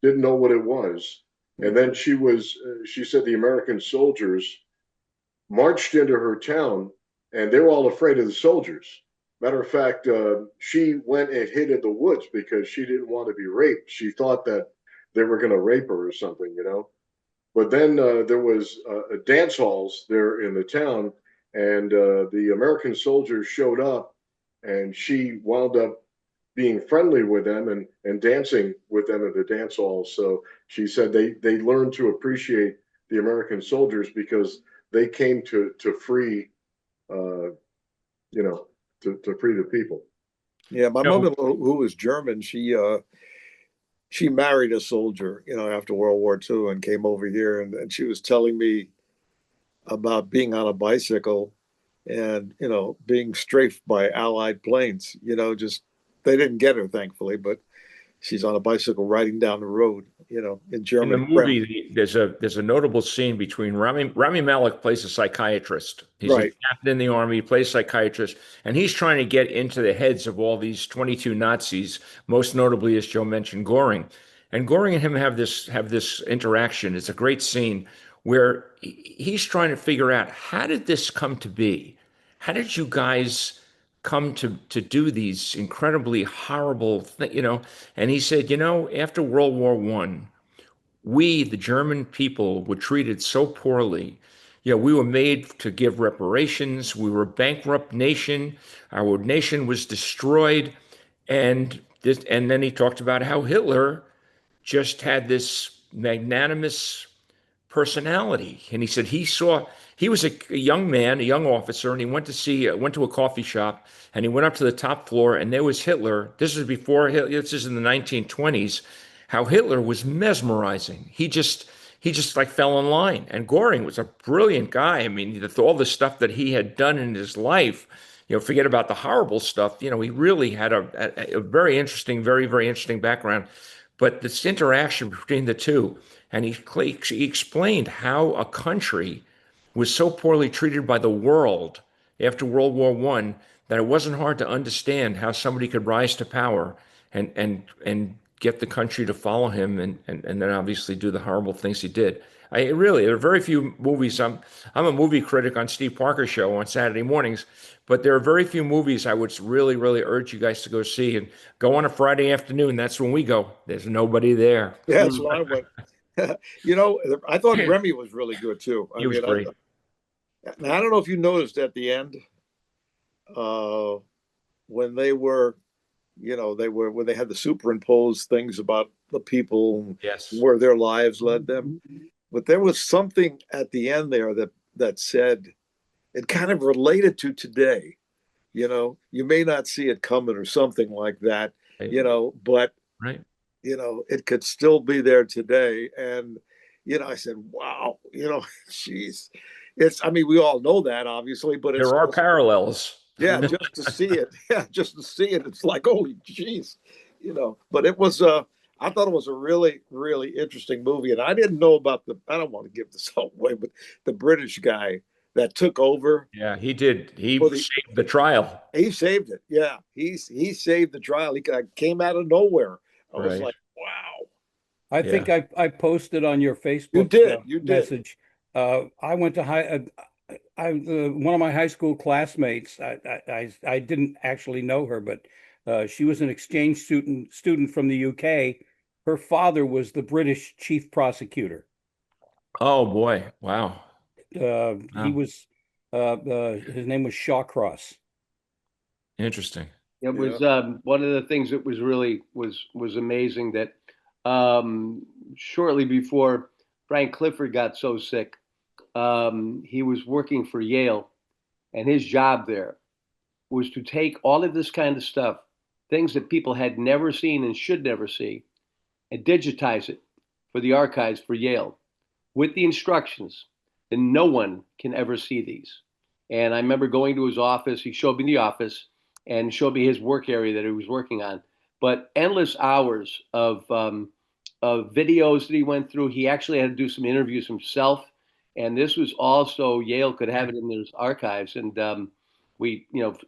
didn't know what it was. And then she said the American soldiers marched into her town, and they were all afraid of the soldiers. Matter of fact, she went and hid in the woods because she didn't want to be raped. She thought that they were going to rape her or something, But then there was dance halls there in the town, and the American soldiers showed up, and she wound up being friendly with them and dancing with them at the dance hall. So she said they learned to appreciate the American soldiers because they came to free, to free the people. Yeah, my mother-in-law, who was German, she married a soldier, after World War II and came over here, and she was telling me about being on a bicycle and, being strafed by Allied planes, just they didn't get her, thankfully, but she's on a bicycle riding down the road, in Germany. In the movie, there's a notable scene between Rami Malek plays a psychiatrist. He's a captain in the army, he plays psychiatrist, and he's trying to get into the heads of all these 22 Nazis, most notably, as Joe mentioned, Goring. And Goring and him have this interaction. It's a great scene where he's trying to figure out, how did this come to be? How did you guys come to do these incredibly horrible things, And he said, after World War I, we, the German people, were treated so poorly. We were made to give reparations. We were a bankrupt nation. Our nation was destroyed. And then he talked about how Hitler just had this magnanimous personality. And he said he was a young man, a young officer, and he went to a coffee shop, and he went up to the top floor, and there was Hitler. This is before Hitler. This is in the 1920s. How Hitler was mesmerizing. He just like fell in line. And Goring was a brilliant guy. I mean, all the stuff that he had done in his life, forget about the horrible stuff. He really had a very interesting, very, very interesting background. But this interaction between the two, and he explained how a country was so poorly treated by the world after World War I that it wasn't hard to understand how somebody could rise to power and get the country to follow him and then obviously do the horrible things he did. There are very few movies. I'm a movie critic on Steve Parker's show on Saturday mornings, but there are very few movies I would really, really urge you guys to go see, and go on a Friday afternoon. That's when we go. There's nobody there. Yeah, that's why I went. I thought Remy was really good too. He was great. Now, I don't know if you noticed at the end, when they were, when they had the superimposed things about the people, where their lives led them. But there was something at the end there that said it kind of related to today. You may not see it coming or something like that. But it could still be there today. And I said, wow, geez. We all know that, obviously, but there are parallels. Yeah, just to see it. Yeah, just to see it. It's like, holy jeez, But it was, I thought it was a really, really interesting movie. And I didn't know about I don't want to give this away, but the British guy that took over. Yeah, he did. He For the- saved the trial. He saved it. Yeah, he saved the trial. He came out of nowhere. I was Right. like, wow. I think I posted on your Facebook You did. message. I went to one of my high school classmates. I didn't actually know her, but she was an exchange student from the UK. Her father was the British chief prosecutor. Oh boy! Wow. He Wow. was his name was Shawcross. Interesting. It was one of the things that was really was amazing that shortly before Frank Clifford got so sick, he was working for Yale, and his job there was to take all of this kind of stuff, things that people had never seen and should never see, and digitize it for the archives for Yale with the instructions that no one can ever see these. And I remember going to his office. He showed me the office and showed me his work area that he was working on. But endless hours of videos that he went through. He actually had to do some interviews himself. And this was also Yale could have it in their archives. And we,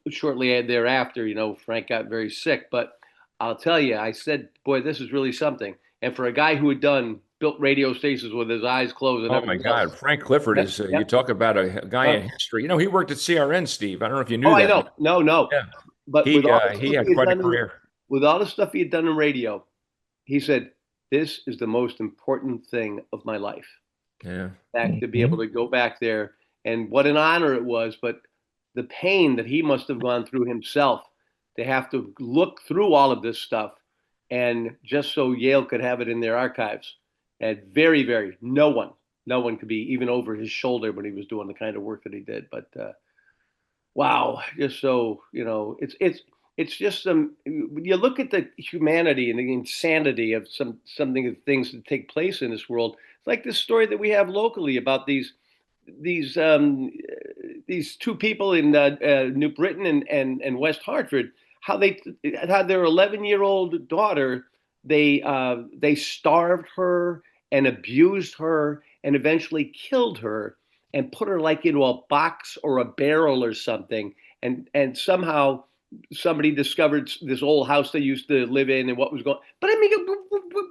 shortly thereafter, Frank got very sick. But I'll tell you, I said, boy, this is really something. And for a guy who had built radio stations with his eyes closed and Oh my everything God, else. Frank Clifford is you talk about a guy in history. He worked at CRN, Steve. I don't know if you knew that. I know. No. Yeah. But he had quite a career. With all the stuff he had done in radio, he said, "This is the most important thing of my life." Yeah. To be able to go back there, and what an honor it was. But the pain that he must have gone through himself to have to look through all of this stuff, and just so Yale could have it in their archives. And very, no one could be even over his shoulder when he was doing the kind of work that he did. But wow, just so it's just when you look at the humanity and the insanity of something of things that take place in this world. It's like this story that we have locally about these two people in New Britain and West Hartford, how they had their 11-year-old daughter. They starved her and abused her and eventually killed her and put her like into a box or a barrel or something. And somehow somebody discovered this old house they used to live in and what was going. But I mean,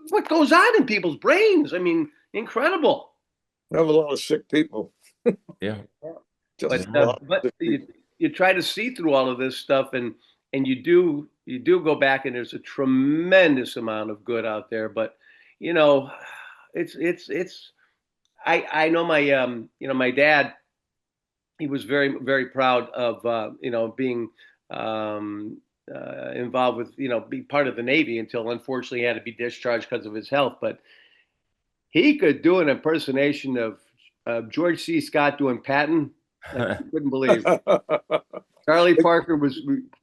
what goes on in people's brains? I mean, incredible. I have a lot of sick people. Yeah. But you try to see through all of this stuff, and you do go back, and there's a tremendous amount of good out there. But it's I know my my dad. He was very, very proud of being involved with be part of the Navy until unfortunately he had to be discharged because of his health. But he could do an impersonation of George C. Scott doing Patton. Like you couldn't believe. Charlie Parker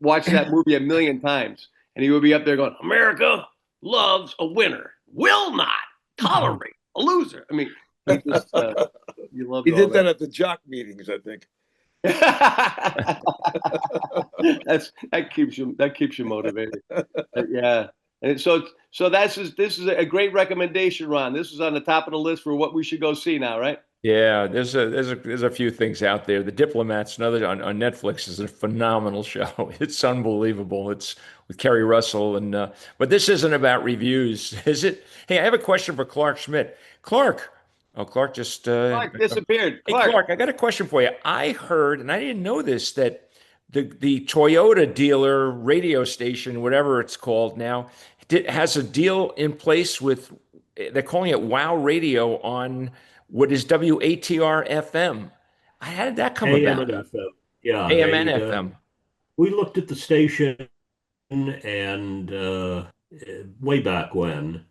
watched that movie a million times, and he would be up there going, "America loves a winner, will not tolerate a loser." I mean, he just you loved He did that that at the jock meetings, I think. that keeps you motivated. Yeah. And so this is a great recommendation, Ron. This is on the top of the list for what we should go see now, right? Yeah, there's a few things out there. The Diplomats, another on Netflix, is a phenomenal show. It's unbelievable. It's with Kerry Russell, and but this isn't about reviews, is it? Hey, I have a question for Clark Schmidt. Clark. Oh, Clark just Clark disappeared. Hey, Clark, I got a question for you. I heard, and I didn't know this, that the Toyota dealer radio station, whatever it's called now, has a deal in place with. They're calling it Wow Radio on what is WATR FM. How did that come AM about? and FM. Yeah, AM and FM. We looked at the station and way back when,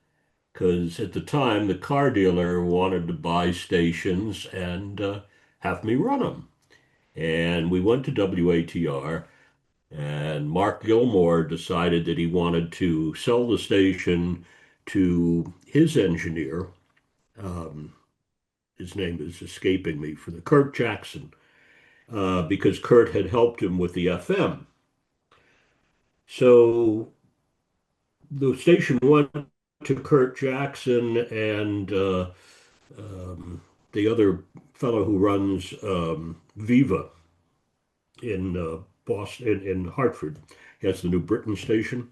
because at the time the car dealer wanted to buy stations and have me run them. And we went to WATR, and Mark Gilmore decided that he wanted to sell the station to his engineer. His name is escaping me, for the Kurt Jackson, because Kurt had helped him with the FM. So the station went to Kurt Jackson and the other fellow who runs Viva in Boston, in Hartford. He has the New Britain station.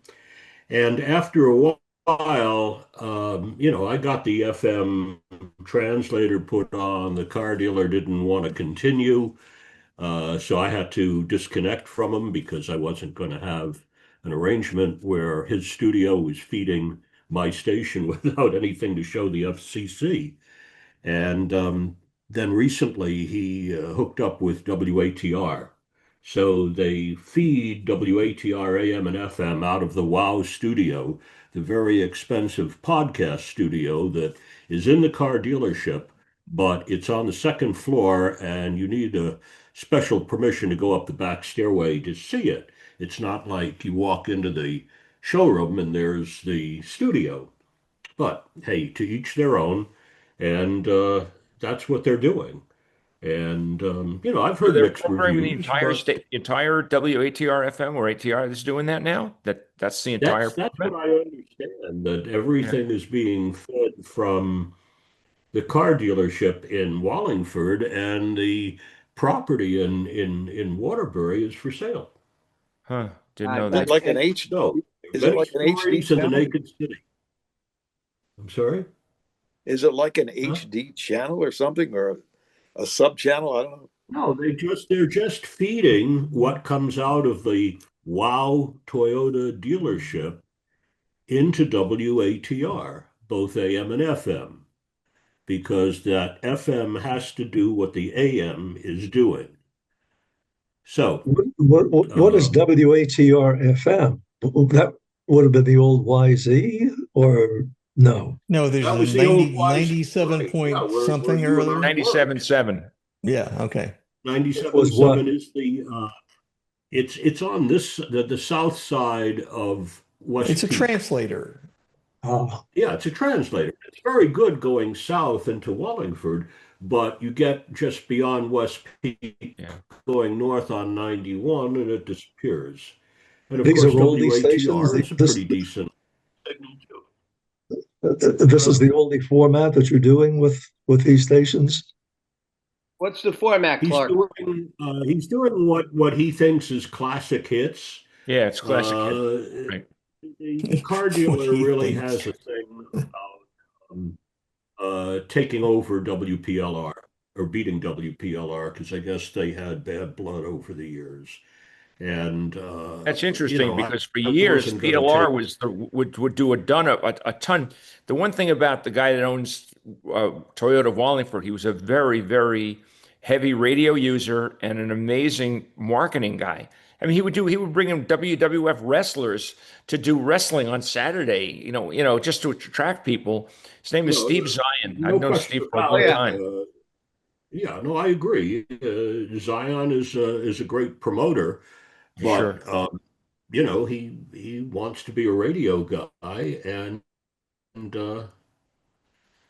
And after a while, I got the FM translator put on. The car dealer didn't want to continue. So I had to disconnect from him because I wasn't going to have an arrangement where his studio was feeding my station without anything to show the FCC. And then recently he hooked up with WATR. So they feed WATR AM and FM out of the WOW studio, the very expensive podcast studio that is in the car dealership, but it's on the second floor and you need a special permission to go up the back stairway to see it. It's not like you walk into the showroom and there's the studio. But hey, to each their own. And that's what they're doing. And I've So heard they're mixed covering the reviews, entire but state, entire WATR FM or ATR is doing that now. That's the entire that's what format? I understand, that Yeah. everything is being fed from the car dealership in Wallingford, and the property in Waterbury is for sale. Huh. Didn't know Is it that. like an H? So Is it many like an HD stories in the channel? Naked City. I'm sorry? Is it like an Huh? HD channel or something, or a sub channel? I don't know. No, they're just feeding what comes out of the WOW Toyota dealership into WATR, both AM and FM, because that FM has to do what the AM is doing. So, What is WATR FM? That would have been the old YZ, or no? No, there's that a was the old 97 right, point where something you or and other. I worked. 97.7. Yeah, okay. It was what? 97.7 is it's on the south side of West It's a Peak. translator. Yeah, it's a translator. It's very good going south into Wallingford, but you get just beyond West Peak going north on 91 and it disappears. And of These course, are oldie stations. WATR is a pretty decent signal too. This is the only format that you're doing with these stations. What's the format, He's Clark? doing what he thinks is classic hits. Yeah, it's classic hit. Right. The car dealer really has a thing about taking over WPLR or beating WPLR, because I guess they had bad blood over the years. And That's interesting, because for I years wasn't gonna PLR take- would do a ton. The one thing about the guy that owns Toyota Wallingford, he was a very, very heavy radio user and an amazing marketing guy. I mean, he would bring in WWF wrestlers to do wrestling on Saturday, just to attract people. His name is Steve Zion. no I've known question Steve for a about long it. time. Yeah, no, I agree. Zion is a great promoter, but Sure. he wants to be a radio guy, and But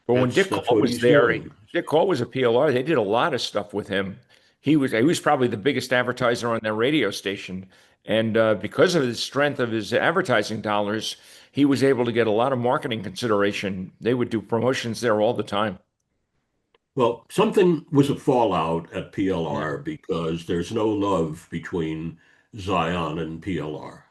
when Dick that's Cole what was he's there, doing. Dick Cole was a PLR. They did a lot of stuff with him. He was probably the biggest advertiser on their radio station, and because of the strength of his advertising dollars, he was able to get a lot of marketing consideration. They would do promotions there all the time. Well, something was a fallout at PLR because there's no love between Zion and PLR.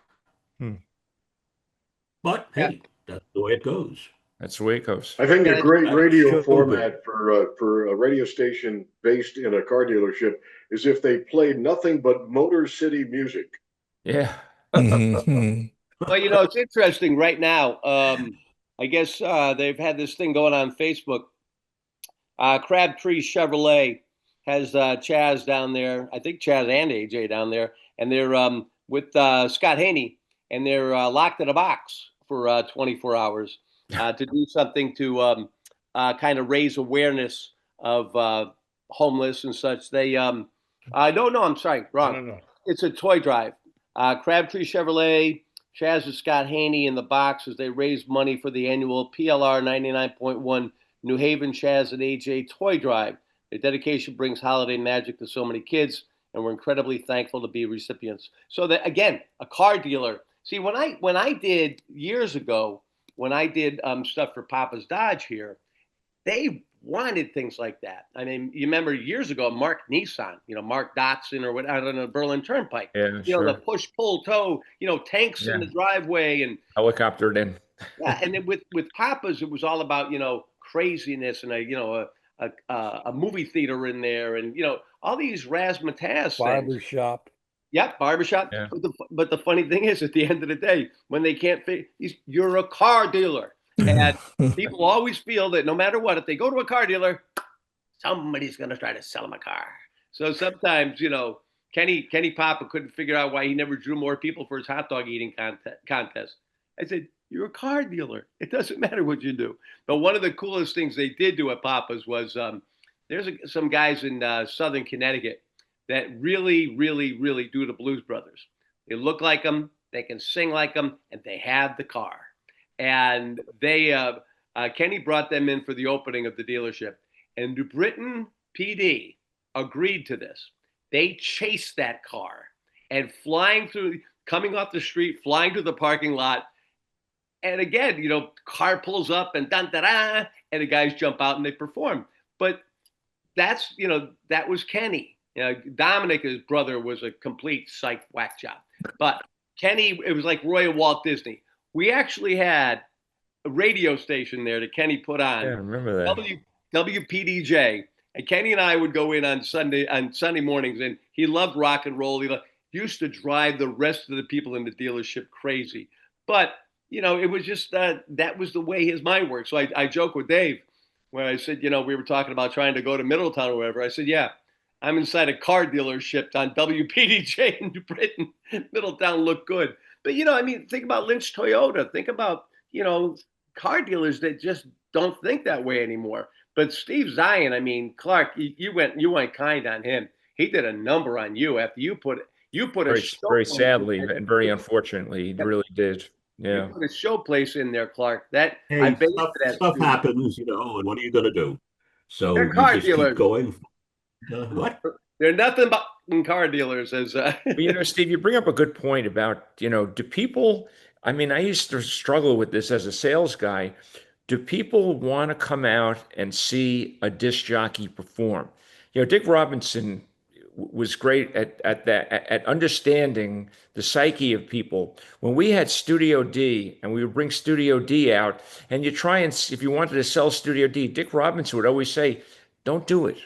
But hey, that's the way it goes. That's the way it goes. I think a great radio Showbiz. format for a radio station based in a car dealership is if they played nothing but Motor City music. Yeah. Mhm. Well, it's interesting right now. I guess they've had this thing going on Facebook. Crabtree Chevrolet has Chaz down there. I think Chaz and AJ down there, and they're with Scott Haney, and they're locked in a box for 24 hours to do something to kind of raise awareness of homeless and such. They no, I'm sorry, wrong. No. It's a toy drive. Crabtree Chevrolet, Chaz and Scott Haney in the box as they raise money for the annual PLR 99.1 New Haven Chaz and AJ Toy Drive. Their dedication brings holiday magic to so many kids, and we're incredibly thankful to be recipients. So that, again, a car dealer. See, when I did years ago, when I did stuff for Papa's Dodge here, they wanted things like that. I mean, you remember years ago, Mark Nissan, Mark Dotson or what, out on the Berlin Turnpike, Yeah, the sure. push, pull, tow, tanks in Yeah. the driveway. And Helicoptered in. yeah, and then with Papa's, it was all about, craziness and a movie theater in there, and all these razzmatazz things. Barbershop. Yep, barbershop. Yeah. But the funny thing is, at the end of the day, when they can't fit, you're a car dealer, and people always feel that no matter what, if they go to a car dealer, somebody's going to try to sell them a car. So sometimes, Kenny Papa couldn't figure out why he never drew more people for his hot dog eating contest. I said, you're a car dealer. It doesn't matter what you do. But one of the coolest things they did do at Papa's was there's some guys in Southern Connecticut that really, really, really do the Blues Brothers. They look like them, they can sing like them, and they have the car. And Kenny brought them in for the opening of the dealership. And New Britain PD agreed to this. They chased that car and coming off the street, flying to the parking lot. And again, car pulls up and dun-da-da, and the guys jump out and they perform. But that was Kenny. Dominic, his brother, was a complete psych whack job. But Kenny, it was like Roy and Walt Disney. We actually had a radio station there that Kenny put on. Yeah, I remember that. WPDJ. And Kenny and I would go in on Sunday mornings, and he loved rock and roll. He used to drive the rest of the people in the dealership crazy. But, it was just that was the way his mind worked. So I joke with Dave when I said, we were talking about trying to go to Middletown or whatever. I said, yeah, I'm inside a car dealership on WPDJ in New Britain. Middletown looked good. But, think about Lynch Toyota. Think about, car dealers that just don't think that way anymore. But Steve Zion, Clark, you went kind on him. He did a number on you after you put very, very sadly and very unfortunately, he really did. Yeah. You put a showplace in there, Clark. That Hey, stuff happens, and what are you going to do? So they're you car just dealers. keep going. What? They're nothing but car dealers. Steve, you bring up a good point about, do people, I used to struggle with this as a sales guy. Do people want to come out and see a disc jockey perform? Dick Robinson was great at understanding the psyche of people. When we had Studio D and we would bring Studio D out, and if you wanted to sell Studio D, Dick Robinson would always say, don't do it.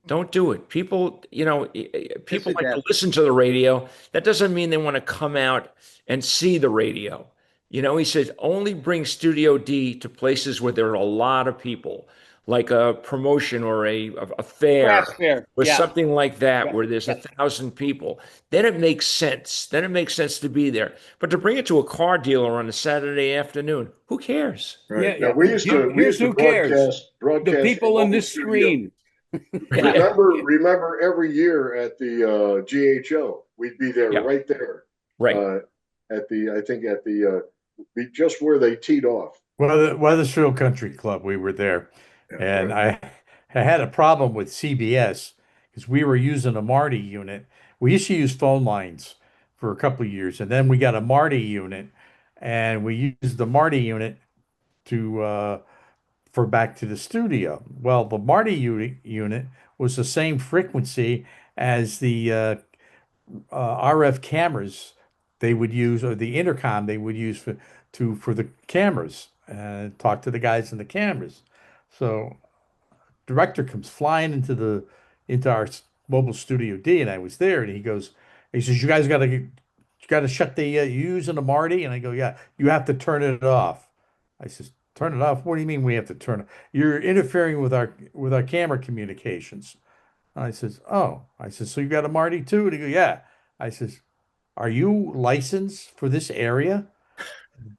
Don't do it. People like to listen to the radio. That doesn't mean they want to come out and see the radio. He says, only bring Studio D to places where there are a lot of people, like a promotion or a fair or something like that, where there's 1,000 people. Then it makes sense. Then it makes sense to be there. But to bring it to a car dealer on a Saturday afternoon, who cares? Right. Now, we used to broadcast the people on this screen. Remember every year at the GHO, we'd be there right there. Right. Just where they teed off. Weathersfield Country Club, we were there. And I had a problem with CBS because we were using a Marty unit. We used to use phone lines for a couple of years, and then we got a Marty unit, and we used the Marty unit for back to the studio. Well, the Marty unit was the same frequency as the RF cameras they would use, or the intercom they would use for the cameras and talk to the guys in the cameras. So director comes flying into our mobile Studio D, and I was there, and he says, you guys got to shut the using the Marty, and I go, yeah, you have to turn it off. I says, turn it off? What do you mean we have to turn it? You're interfering with our camera communications. And I says, oh. I says, so you got a Marty too? And he goes, yeah. I says, are you licensed for this area?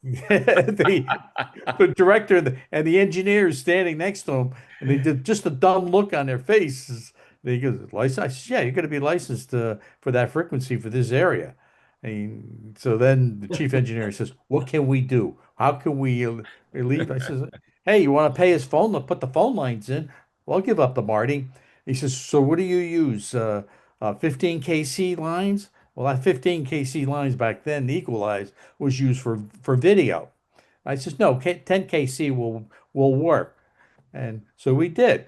the director and the engineer is standing next to him, and they did just a dumb look on their faces. He goes, license? I said, yeah, you're going to be licensed for that frequency for this area. And so then the chief engineer says, what can we do? How can we leave? I says, hey, you want to pay his phone? Put the phone lines in. Well, I'll give up the Marty. He says, so what do you use? 15 KC lines? Well, that 15 KC lines back then, the equalized, was used for video. I says, no, 10 KC will work. And so we did.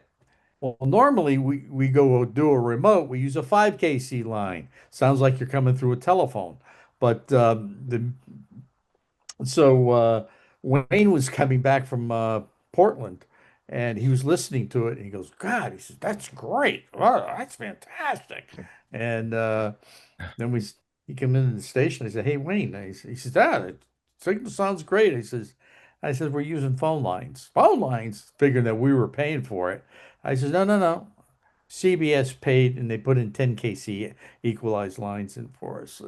Well, normally we go do a remote, we use a 5 kc line. Sounds like you're coming through a telephone. But Wayne was coming back from Portland, and he was listening to it, and he goes, "God," he says, "that's great. Oh, that's fantastic." And then he came into the station. I said, "Hey, Wayne," he says, "Dad, signal sounds great." I said, "We're using phone lines." Phone lines, figuring that we were paying for it. I said, "No, no, no. CBS paid, and they put in 10 kc equalized lines in for us."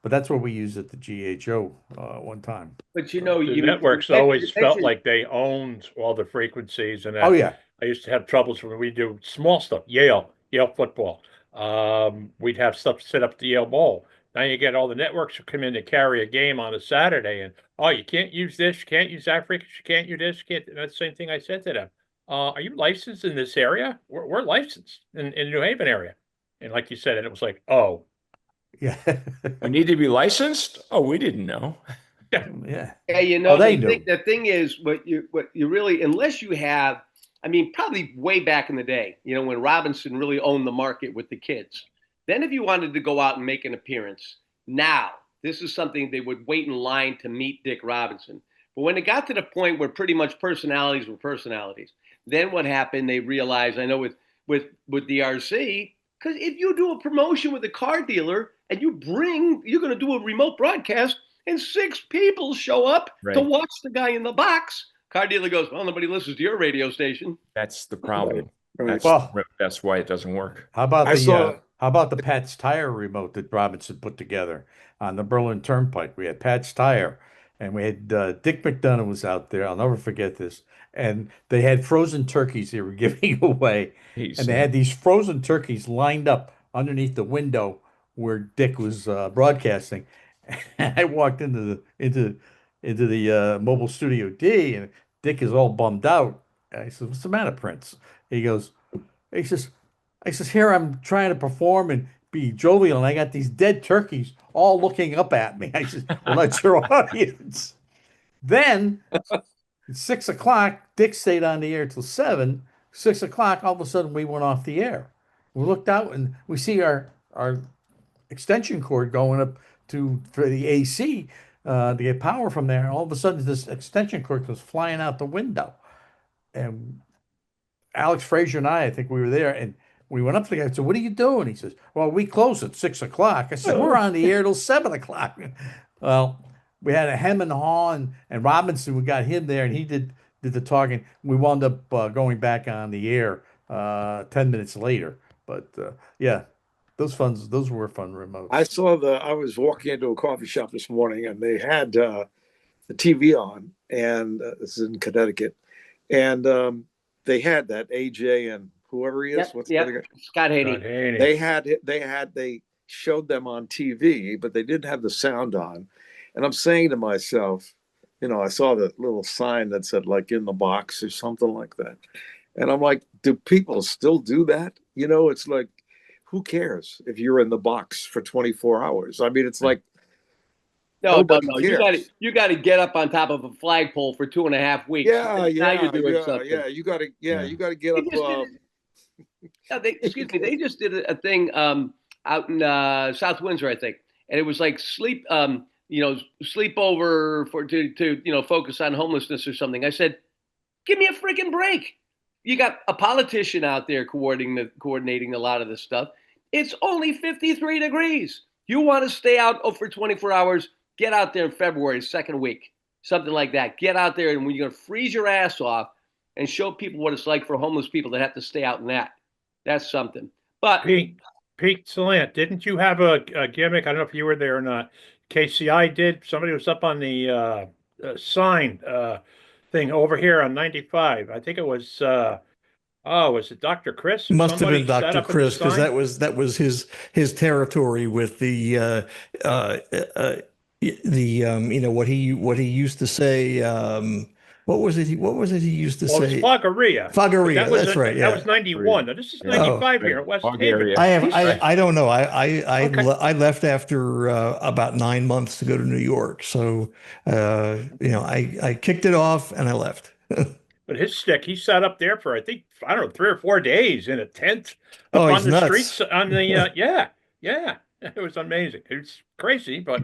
But that's what we used at the GHO one time. But you know, The you networks always felt like they owned all the frequencies, and Oh yeah, I used to have troubles when we do small stuff. Yale football. We'd have stuff set up at the Yale Bowl. Now you get all the networks who come in to carry a game on a Saturday, and oh, you can't use this, you can't use that frequency, you can't use this, you can't. That's the same thing I said to them. Are you licensed in this area? We're licensed in the New Haven area. And like you said, and it was like, oh, yeah. You need to be licensed? Oh, we didn't know. Yeah. Yeah, you Oh, know, they knew. the thing is, what you really, unless you have, I mean, probably way back in the day, you know, when Robinson really owned the market with the kids. Then, if you wanted to go out and make an appearance, now this is something they would wait in line to meet Dick Robinson. But when it got to the point where pretty much personalities were personalities, then what happened? They realized, I know with DRC, because if you do a promotion with a car dealer and you're going to do a remote broadcast, and 6 people show up to Right. watch the guy in the box. Car dealer goes, "Well, nobody listens to your radio station." That's the problem. Right. That's why it doesn't work. How about I saw. how about the Pat's Tire remote that Robinson put together on the Berlin Turnpike? We had Pat's Tire, and we had Dick McDonough was out there. I'll never forget this. And they had frozen turkeys they were giving away, and they had these frozen turkeys lined up underneath the window where Dick was broadcasting. I walked into the Mobile Studio D, and Dick is all bummed out. I said, "What's the matter, Prince?" He goes, he says, I says, "Here I'm trying to perform and be jovial, and I got these dead turkeys all looking up at me." I said, "Well, that's your audience." Then at 6 o'clock, Dick stayed on the air till 7. 6 o'clock, all of a sudden we went off the air. We looked out and we see our extension cord going up for the AC to get power from there. All of a sudden, this extension cord goes flying out the window, and Alex Frazier and I think we were there, and we went up to the guy and said, "What are you doing?" He says, "Well, we close at 6 o'clock." I said, "We're on the air till 7 o'clock." Well, we had a hem and haw, and Robinson, we got him there, and he did the talking. We wound up going back on the air 10 minutes later. But yeah, those were fun remotes. I was walking into a coffee shop this morning, and they had the TV on, and this is in Connecticut, and they had that AJ and whoever he is. Yep, What's yep. the other guy? Scott Haney. They showed them on TV, but they didn't have the sound on. And I'm saying to myself, you know, I saw the little sign that said like "in the box" or something like that, and I'm like, do people still do that? You know, it's like, who cares if you're in the box for 24 hours? I mean, it's like, no. cares. You got to get up on top of a flagpole for 2.5 weeks. Yeah, now you're doing something. yeah. You got to get up. Excuse me. They just did a thing out in South Windsor, I think, and it was like sleepover to focus on homelessness or something. I said, give me a freaking break. You got a politician out there coordinating a lot of this stuff. It's only 53 degrees. You want to stay out for 24 hours? Get out there in February, second week, something like that. Get out there, and when you're going to freeze your ass off and show people what it's like for homeless people that have to stay out in that. That's something. But Pete Salant, didn't you have a gimmick? I don't know if you were there or not. KCI did. Somebody was up on the sign thing over here on 95. I think it was. Was it Dr. Chris? Must have been Dr. Chris, because sign? that was his territory with the what he used to say. What was it? What was it he used to say? It was Foggeria. Foggeria. That's right. Yeah. That was 91. Now, this is 95 here at West Haven. I don't know. I left after about 9 months to go to New York. So I kicked it off and I left. But his stick, he sat up there for, I think, I don't know, 3 or 4 days in a tent up Oh, on he's the nuts. streets on the, yeah. It was amazing. It's crazy, but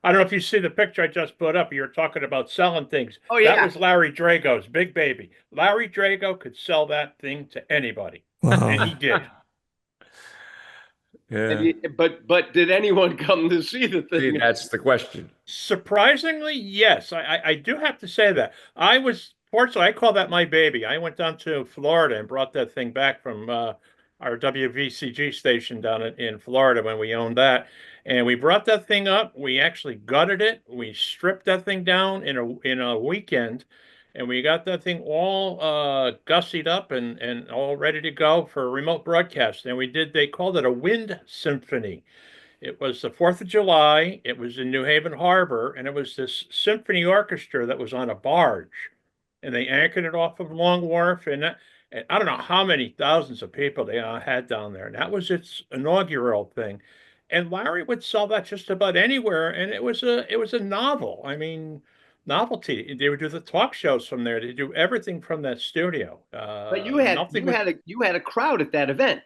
I don't know if you see the picture I just put up. You were talking about selling things. Oh That yeah. was Larry Drago's big baby. Larry Drago could sell that thing to anybody, and he Wow. did. Yeah. But did anyone come to see the See, thing? that's the question. Surprisingly, yes. I do have to say that. I was fortunately, I call that my baby. I went down to Florida and brought that thing back from our WVCG station down in Florida when we owned that. And we brought that thing up. We actually gutted it. We stripped that thing down in a weekend, and we got that thing all gussied up and all ready to go for remote broadcast. And we did, they called it a wind symphony. It was the 4th of July. It was in New Haven Harbor, and it was this symphony orchestra that was on a barge. And they anchored it off of Long Wharf, and I don't know how many thousands of people they had down there. And that was its inaugural thing. And Larry would sell that just about anywhere, and it was a novel. I mean, novelty. They would do the talk shows from there. They do everything from that studio. But Nothing was. you had a crowd at that event.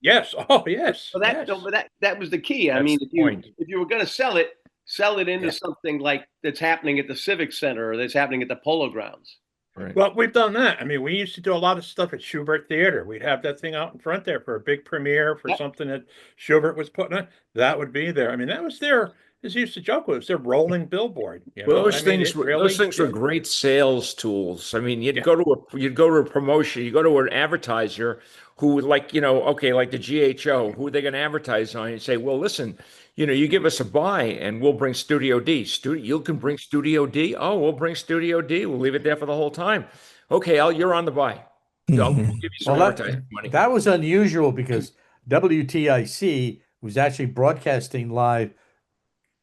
Yes. Oh, yes. So that Yes. no, but that was the key. I That's mean, the if you point. if you were going to sell it into Yeah. something like that's happening at the Civic Center or that's happening at the Polo Grounds. Right. Well, we've done that. I mean, we used to do a lot of stuff at Schubert Theater. We'd have that thing out in front there for a big premiere for Yep. something that Schubert was putting on. That would be there. I mean, that was their, as he used to joke with, it was their rolling billboard. Well, I mean, it really, those things were great sales tools. I mean, you'd go to a promotion, you go to an advertiser who would like, okay, like the GHO, who are they going to advertise on? You say, well, listen, you give us a buy and we'll bring Studio D. You can bring Studio D. Oh, we'll bring Studio D. We'll leave it there for the whole time. Okay, you're on the buy. We'll give you some Well, advertising money. that was unusual because WTIC was actually broadcasting live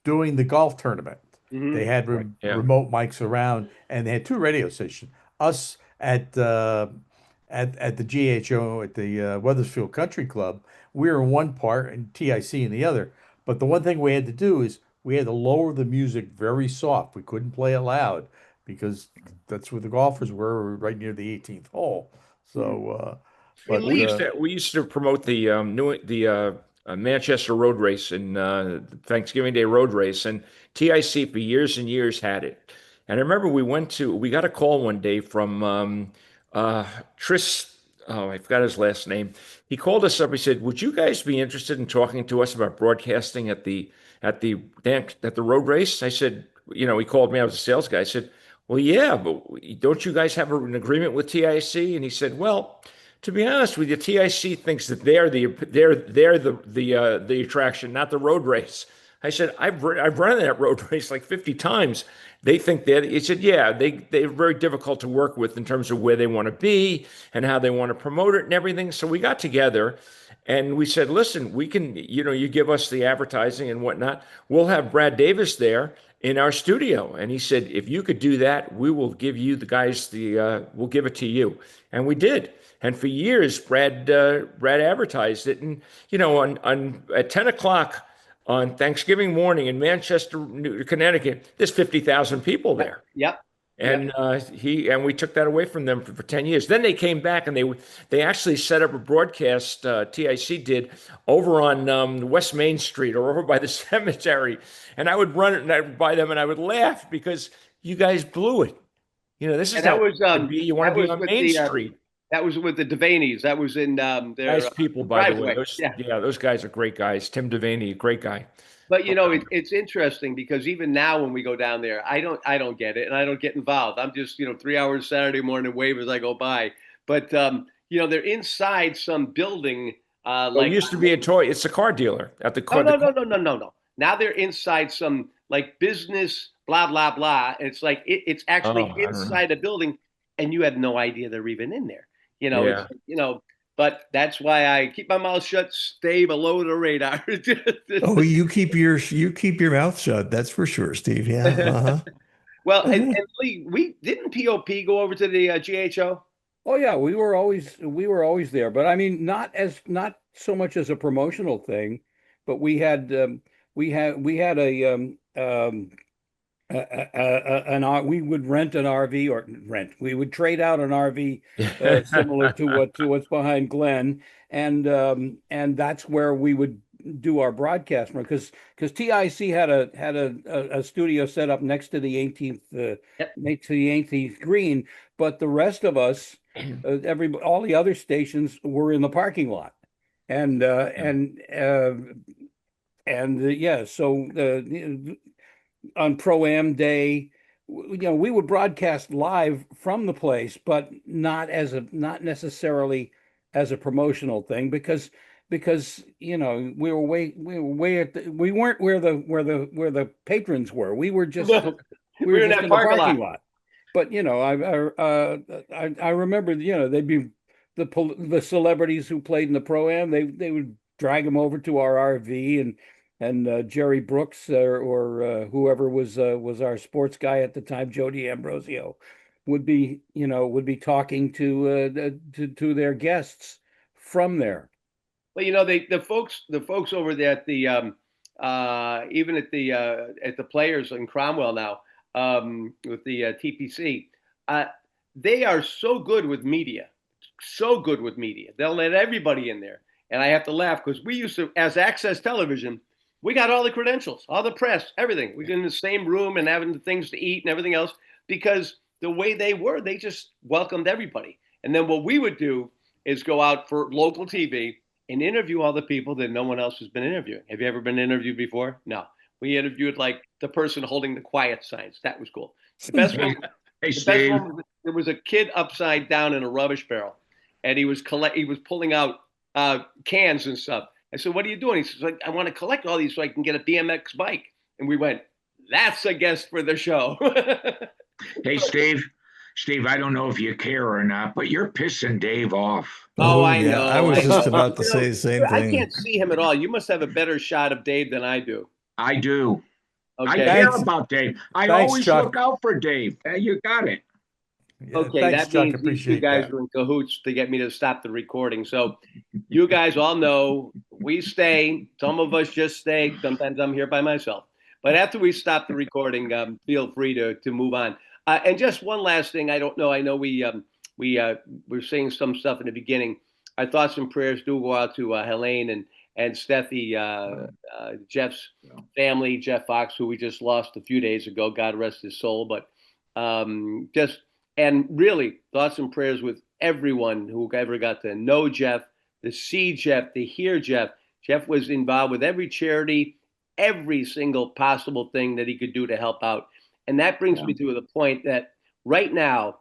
doing the golf tournament. They had remote mics around, and they had two radio stations. Us at the GHO at the Weathersfield Country Club, we were in one part and TIC in the other. But the one thing we had to do is we had to lower the music very soft. We couldn't play it loud because that's where the golfers were, right near the 18th hole. So, but we used to promote the Manchester Road Race and Thanksgiving Day Road Race, and TIC for years and years had it. And I remember we got a call one day from Tris. Oh, I forgot his last name. He called us up. He said, "Would you guys be interested in talking to us about broadcasting at the road race?" I said, he called me. I was a sales guy. I said, "Well, yeah, but don't you guys have an agreement with TIC?" And he said, "Well, to be honest with you, TIC thinks that they're the attraction, not the road race." I said, I've run that road race like 50 times. They think that. He said, yeah, they're very difficult to work with in terms of where they want to be and how they want to promote it and everything. So we got together and we said, listen, we can, you give us the advertising and whatnot. We'll have Brad Davis there in our studio. And he said, if you could do that, we will give you the guys we'll give it to you. And we did. And for years, Brad advertised it. And, at 10 o'clock on Thanksgiving morning in Manchester, Connecticut, there's 50,000 people there. Yep. And we took that away from them for 10 years. Then they came back and they actually set up a broadcast, TIC did, over on West Main Street or over by the cemetery. And I would run it and I would by them and I would laugh because you guys blew it. This is how you want to be on Main Street. That was with the Devaney's. That was in their nice people, by the way. Driveway. Those guys are great guys. Tim Devaney, great guy. But it's interesting because even now when we go down there, I don't get it and I don't get involved. I'm just 3 hours Saturday morning wave as I go by. But they're inside some building. It used to be a toy. It's a car dealer at the car. No. Now they're inside some like business blah blah blah. And it's like it's actually inside a building, and you have no idea they're even in there. But that's why I keep my mouth shut, stay below the radar. Oh, you keep your mouth shut. That's for sure, Steve. Yeah. Uh-huh. Well, and Lee, we didn't POP go over to the GHO. Oh yeah, we were always there, but I mean, not so much as a promotional thing, but we had a we would rent an RV or rent. We would trade out an RV similar to what's behind Glenn, and that's where we would do our broadcast from because TIC had a studio set up next to the 18th green, but the rest of us, all the other stations were in the parking lot, and yeah, so on Pro-Am day, we would broadcast live from the place, but not necessarily as a promotional thing because we weren't where the patrons were. We were just we were just in the parking lot. But I remember they'd be the celebrities who played in the Pro-Am. They would drag them over to our RV and Jerry Brooks or whoever was our sports guy at the time, Joe D'Ambrosio, would be talking to their guests from there. Well, the folks over there at the even at the Players in Cromwell now with the TPC, they are so good with media, so good with media. They'll let everybody in there, and I have to laugh because we used to, as Access Television, we got all the credentials, all the press, everything. We were in the same room and having the things to eat and everything else because the way they just welcomed everybody. And then what we would do is go out for local TV and interview all the people that no one else has been interviewing. Have you ever been interviewed before? No. We interviewed like the person holding the quiet signs. That was cool. The best one, there was a kid upside down in a rubbish barrel, and he was pulling out cans and stuff. I said, "What are you doing?" He says, "I want to collect all these so I can get a BMX bike." And we went, "That's a guest for the show." Hey, Steve, I don't know if you care or not, but you're pissing Dave off. Oh, I know. I was just about to say the same thing. I can't see him at all. You must have a better shot of Dave than I do. I do. Okay. I care about Dave. I always look out for Dave. You got it. Okay, thanks, that Chuck. means these two guys were in cahoots to get me to stop the recording. So you guys all know we stay. Some of us just stay. Sometimes I'm here by myself. But after we stop the recording, feel free to move on. And just one last thing. I don't know. I know we were saying some stuff in the beginning. Our thoughts and prayers do go out to Helene and Steffi, Jeff's family, Jeff Fox, who we just lost a few days ago. God rest his soul. But and really, thoughts and prayers with everyone who ever got to know Jeff, to see Jeff, to hear Jeff. Jeff was involved with every charity, every single possible thing that he could do to help out. And that brings me to the point that right now,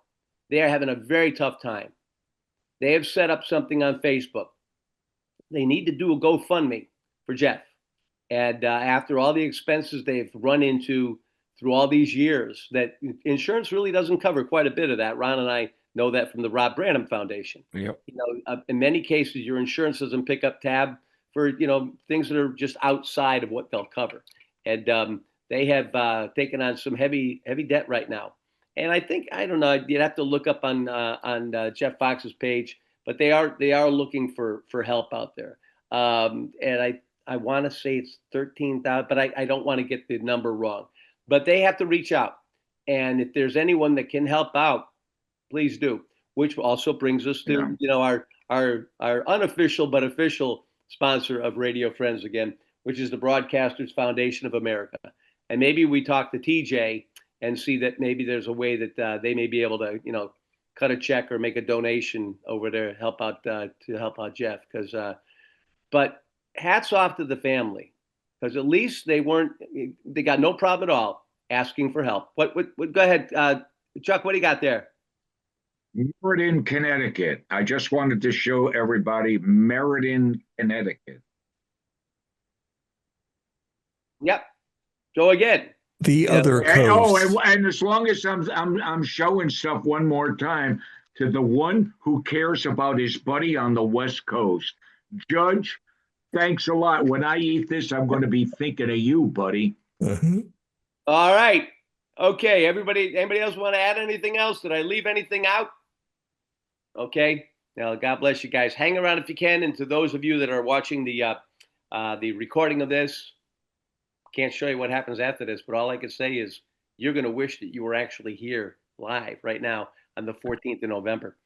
they are having a very tough time. They have set up something on Facebook. They need to do a GoFundMe for Jeff. And after all the expenses they've run into through all these years, that insurance really doesn't cover quite a bit of that. Ron and I know that from the Rob Branham Foundation. Yep. In many cases, your insurance doesn't pick up tab for things that are just outside of what they'll cover. And they have taken on some heavy debt right now. And I don't know, you'd have to look up on Jeff Fox's page, but they are looking for help out there. And I want to say it's 13,000, but I don't want to get the number wrong. But they have to reach out. And if there's anyone that can help out, please do. Which also brings us to our unofficial but official sponsor of Radio Friends again, which is the Broadcasters Foundation of America. And maybe we talk to TJ and see that maybe there's a way that they may be able to, cut a check or make a donation over there to help out Jeff. But hats off to the family, because at least they got no problem at all asking for help. What go ahead, Chuck, what do you got there? Meriden, Connecticut. I just wanted to show everybody Meriden, Connecticut. Yep. Go again. The other coast. And as long as I'm showing stuff one more time to the one who cares about his buddy on the West Coast, Judge. Thanks a lot. When I eat this, I'm going to be thinking of you, buddy. Mm-hmm. All right. Okay. Anybody else want to add anything else? Did I leave anything out? Okay. Now, God bless you guys. Hang around if you can. And to those of you that are watching the recording of this, can't show you what happens after this, but all I can say is you're going to wish that you were actually here live right now on the 14th of November.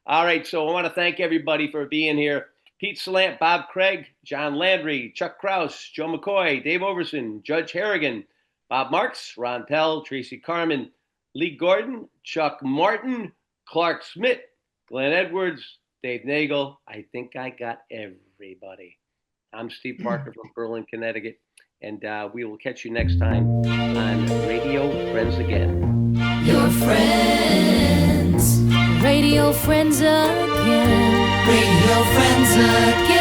All right, so I want to thank everybody for being here. Pete Salant, Bob Craig, John Landry, Chuck Kraus, Joe McCoy, Dave Overson, Judge Harrigan, Bob Marks, Ron Pell, Tracy Carmen, Lee Gordon, Chuck Martin, Clark Smith, Glenn Edwards, Dave Nagel. I think I got everybody. I'm Steve Parker from Berlin, Connecticut, and we will catch you next time on Radio Friends Again. Your friends, radio friends again, radio friends again.